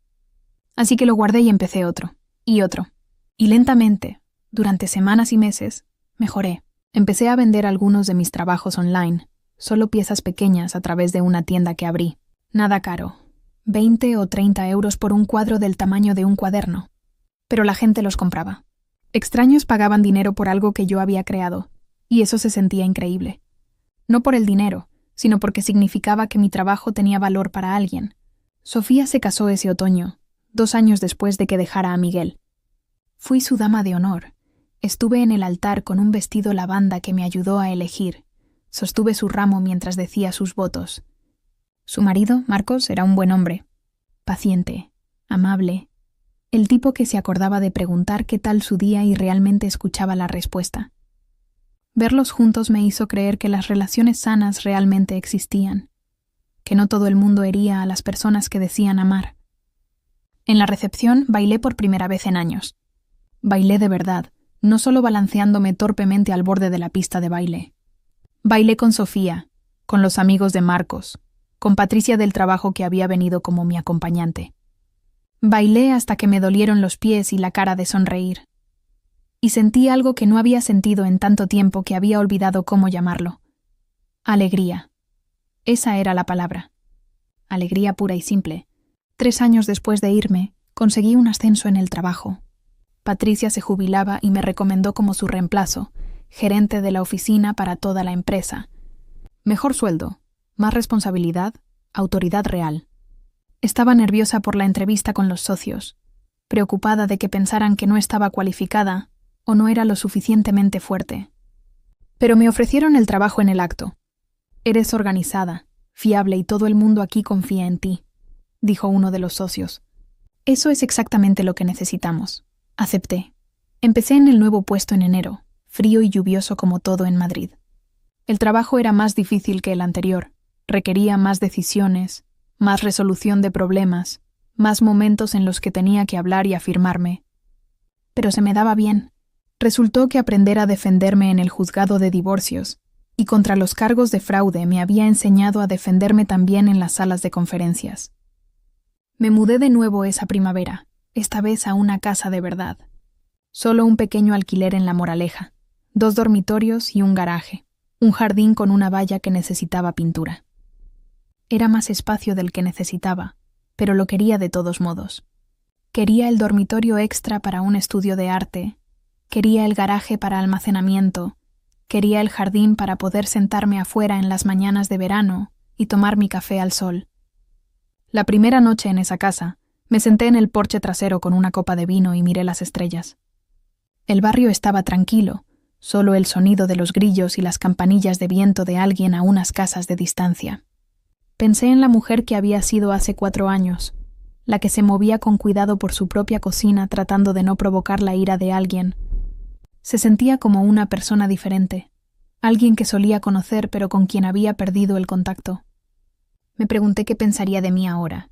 Así que lo guardé y empecé otro, y otro. Y lentamente, durante semanas y meses, mejoré. Empecé a vender algunos de mis trabajos online, solo piezas pequeñas a través de una tienda que abrí. Nada caro, 20 o 30 euros por un cuadro del tamaño de un cuaderno. Pero la gente los compraba. Extraños pagaban dinero por algo que yo había creado, y eso se sentía increíble. No por el dinero, sino porque significaba que mi trabajo tenía valor para alguien. Sofía se casó ese otoño, 2 años después de que dejara a Miguel. Fui su dama de honor. Estuve en el altar con un vestido lavanda que me ayudó a elegir. Sostuve su ramo mientras decía sus votos. Su marido, Marcos, era un buen hombre. Paciente, amable. El tipo que se acordaba de preguntar qué tal su día y realmente escuchaba la respuesta. Verlos juntos me hizo creer que las relaciones sanas realmente existían, que no todo el mundo hería a las personas que decían amar. En la recepción bailé por primera vez en años. Bailé de verdad, no solo balanceándome torpemente al borde de la pista de baile. Bailé con Sofía, con los amigos de Marcos, con Patricia del trabajo que había venido como mi acompañante. Bailé hasta que me dolieron los pies y la cara de sonreír. Y sentí algo que no había sentido en tanto tiempo que había olvidado cómo llamarlo. Alegría. Esa era la palabra. Alegría pura y simple. 3 años después de irme, conseguí un ascenso en el trabajo. Patricia se jubilaba y me recomendó como su reemplazo, gerente de la oficina para toda la empresa. Mejor sueldo, más responsabilidad, autoridad real. Estaba nerviosa por la entrevista con los socios, preocupada de que pensaran que no estaba cualificada o no era lo suficientemente fuerte. Pero me ofrecieron el trabajo en el acto. Eres organizada, fiable y todo el mundo aquí confía en ti, dijo uno de los socios. Eso es exactamente lo que necesitamos. Acepté. Empecé en el nuevo puesto en enero, frío y lluvioso como todo en Madrid. El trabajo era más difícil que el anterior, requería más decisiones, más resolución de problemas, más momentos en los que tenía que hablar y afirmarme. Pero se me daba bien. Resultó que aprender a defenderme en el juzgado de divorcios y contra los cargos de fraude me había enseñado a defenderme también en las salas de conferencias. Me mudé de nuevo esa primavera, esta vez a una casa de verdad. Solo un pequeño alquiler en La Moraleja, 2 dormitorios y un garaje, un jardín con una valla que necesitaba pintura. Era más espacio del que necesitaba, pero lo quería de todos modos. Quería el dormitorio extra para un estudio de arte, quería el garaje para almacenamiento, quería el jardín para poder sentarme afuera en las mañanas de verano y tomar mi café al sol. La primera noche en esa casa, me senté en el porche trasero con una copa de vino y miré las estrellas. El barrio estaba tranquilo, solo el sonido de los grillos y las campanillas de viento de alguien a unas casas de distancia. Pensé en la mujer que había sido hace 4 años, la que se movía con cuidado por su propia cocina tratando de no provocar la ira de alguien. Se sentía como una persona diferente, alguien que solía conocer pero con quien había perdido el contacto. Me pregunté qué pensaría de mí ahora,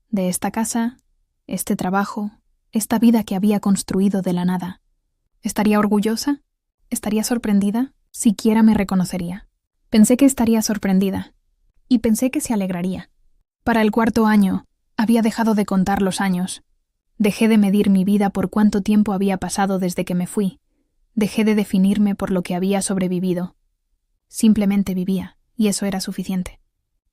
de esta casa, este trabajo, esta vida que había construido de la nada. ¿Estaría orgullosa? ¿Estaría sorprendida? Siquiera me reconocería. Pensé que estaría sorprendida. Y pensé que se alegraría. Para el 4.º año, había dejado de contar los años. Dejé de medir mi vida por cuánto tiempo había pasado desde que me fui. Dejé de definirme por lo que había sobrevivido. Simplemente vivía, y eso era suficiente.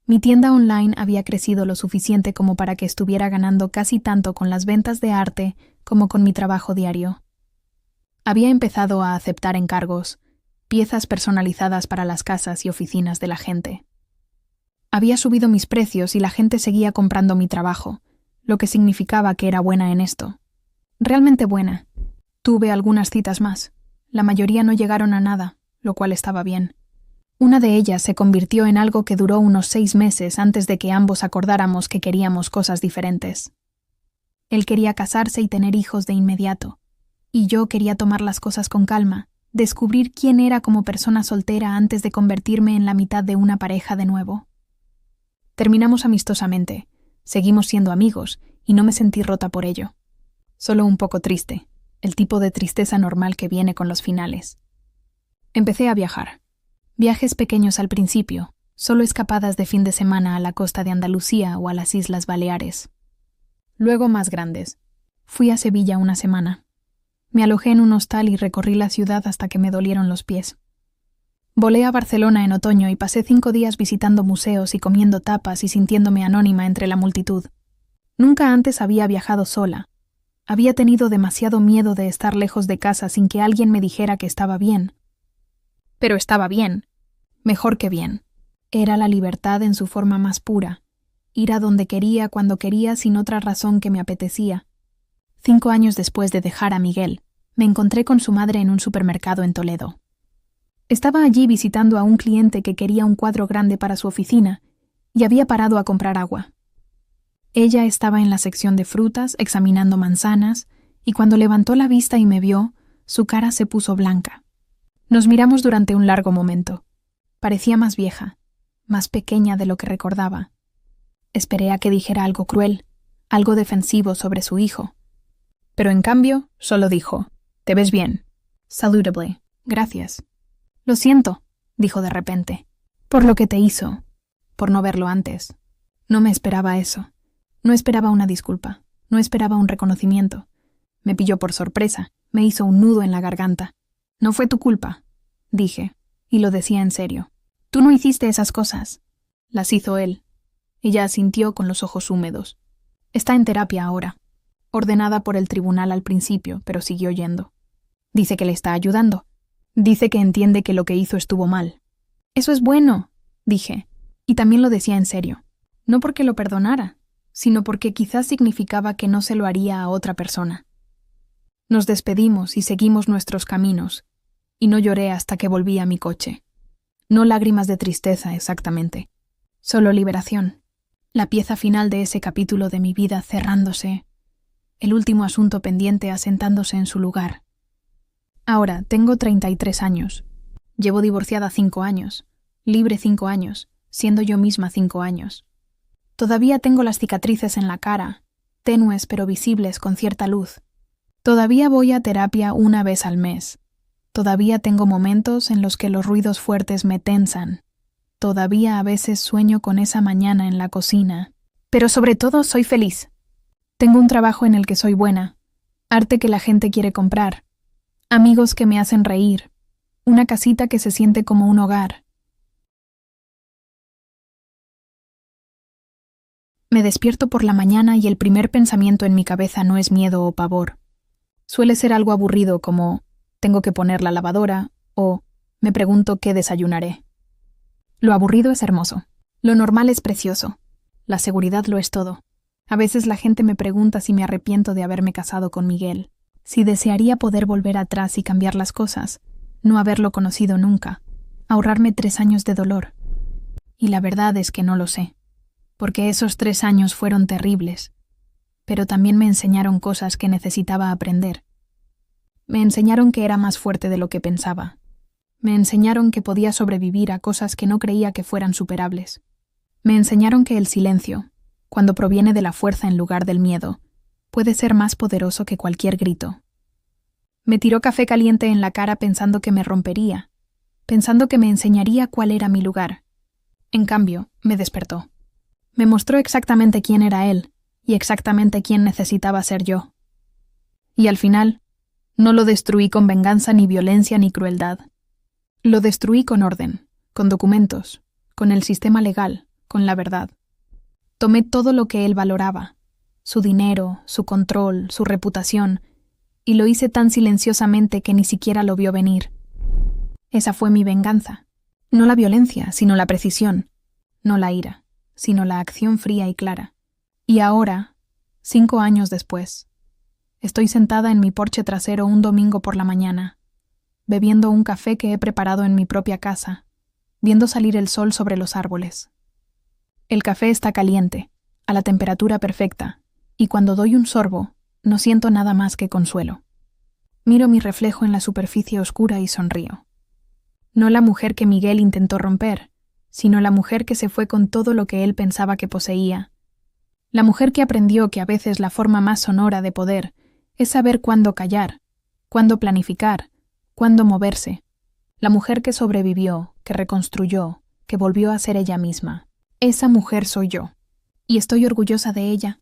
Mi tienda online había crecido lo suficiente como para que estuviera ganando casi tanto con las ventas de arte como con mi trabajo diario. Había empezado a aceptar encargos, piezas personalizadas para las casas y oficinas de la gente. Había subido mis precios y la gente seguía comprando mi trabajo, lo que significaba que era buena en esto. Realmente buena. Tuve algunas citas más. La mayoría no llegaron a nada, lo cual estaba bien. Una de ellas se convirtió en algo que duró unos 6 meses antes de que ambos acordáramos que queríamos cosas diferentes. Él quería casarse y tener hijos de inmediato, y yo quería tomar las cosas con calma, descubrir quién era como persona soltera antes de convertirme en la mitad de una pareja de nuevo. Terminamos amistosamente, seguimos siendo amigos, y no me sentí rota por ello. Solo un poco triste, el tipo de tristeza normal que viene con los finales. Empecé a viajar. Viajes pequeños al principio, solo escapadas de fin de semana a la costa de Andalucía o a las Islas Baleares. Luego más grandes. Fui a Sevilla una semana. Me alojé en un hostal y recorrí la ciudad hasta que me dolieron los pies. Volé a Barcelona en otoño y pasé 5 días visitando museos y comiendo tapas y sintiéndome anónima entre la multitud. Nunca antes había viajado sola. Había tenido demasiado miedo de estar lejos de casa sin que alguien me dijera que estaba bien. Pero estaba bien. Mejor que bien. Era la libertad en su forma más pura. Ir a donde quería, cuando quería, sin otra razón que me apetecía. 5 años después de dejar a Miguel, me encontré con su madre en un supermercado en Toledo. Estaba allí visitando a un cliente que quería un cuadro grande para su oficina y había parado a comprar agua. Ella estaba en la sección de frutas examinando manzanas y cuando levantó la vista y me vio, su cara se puso blanca. Nos miramos durante un largo momento. Parecía más vieja, más pequeña de lo que recordaba. Esperé a que dijera algo cruel, algo defensivo sobre su hijo. Pero en cambio, solo dijo, «Te ves bien». Saludable. «Gracias». «Lo siento», dijo de repente, «por lo que te hizo, por no verlo antes, No me esperaba eso. No esperaba una disculpa. No esperaba un reconocimiento. Me pilló por sorpresa. Me hizo un nudo en la garganta. No fue tu culpa, dije, y lo decía en serio. Tú no hiciste esas cosas. Las hizo él. Ella asintió con los ojos húmedos. Está en terapia ahora. Ordenada por el tribunal al principio, pero siguió yendo. Dice que le está ayudando. Dice que entiende que lo que hizo estuvo mal. Eso es bueno, dije, y también lo decía en serio. No porque lo perdonara, sino porque quizás significaba que no se lo haría a otra persona. Nos despedimos y seguimos nuestros caminos, y no lloré hasta que volví a mi coche. No lágrimas de tristeza exactamente, solo liberación. La pieza final de ese capítulo de mi vida cerrándose, el último asunto pendiente asentándose en su lugar. Ahora tengo 33 años. Llevo divorciada 5 años, libre 5 años, siendo yo misma 5 años. Todavía tengo las cicatrices en la cara, tenues pero visibles con cierta luz. Todavía voy a terapia 1 vez al mes. Todavía tengo momentos en los que los ruidos fuertes me tensan. Todavía a veces sueño con esa mañana en la cocina. Pero sobre todo soy feliz. Tengo un trabajo en el que soy buena, arte que la gente quiere comprar, amigos que me hacen reír, una casita que se siente como un hogar. Me despierto por la mañana y el primer pensamiento en mi cabeza no es miedo o pavor. Suele ser algo aburrido como «tengo que poner la lavadora» o «me pregunto qué desayunaré». Lo aburrido es hermoso. Lo normal es precioso. La seguridad lo es todo. A veces la gente me pregunta si me arrepiento de haberme casado con Miguel, si desearía poder volver atrás y cambiar las cosas, no haberlo conocido nunca, ahorrarme 3 años de dolor. Y la verdad es que no lo sé, porque esos 3 años fueron terribles, pero también me enseñaron cosas que necesitaba aprender. Me enseñaron que era más fuerte de lo que pensaba. Me enseñaron que podía sobrevivir a cosas que no creía que fueran superables. Me enseñaron que el silencio, cuando proviene de la fuerza en lugar del miedo, puede ser más poderoso que cualquier grito. Me tiró café caliente en la cara pensando que me rompería, pensando que me enseñaría cuál era mi lugar. En cambio, me despertó. Me mostró exactamente quién era él y exactamente quién necesitaba ser yo. Y al final, no lo destruí con venganza ni violencia ni crueldad. Lo destruí con orden, con documentos, con el sistema legal, con la verdad. Tomé todo lo que él valoraba, su dinero, su control, su reputación, y lo hice tan silenciosamente que ni siquiera lo vio venir. Esa fue mi venganza. No la violencia, sino la precisión. No la ira, sino la acción fría y clara. Y ahora, 5 años después, estoy sentada en mi porche trasero un domingo por la mañana, bebiendo un café que he preparado en mi propia casa, viendo salir el sol sobre los árboles. El café está caliente, a la temperatura perfecta, y cuando doy un sorbo, no siento nada más que consuelo. Miro mi reflejo en la superficie oscura y sonrío. No la mujer que Miguel intentó romper, sino la mujer que se fue con todo lo que él pensaba que poseía. La mujer que aprendió que a veces la forma más sonora de poder es saber cuándo callar, cuándo planificar, cuándo moverse. La mujer que sobrevivió, que reconstruyó, que volvió a ser ella misma. Esa mujer soy yo, y estoy orgullosa de ella.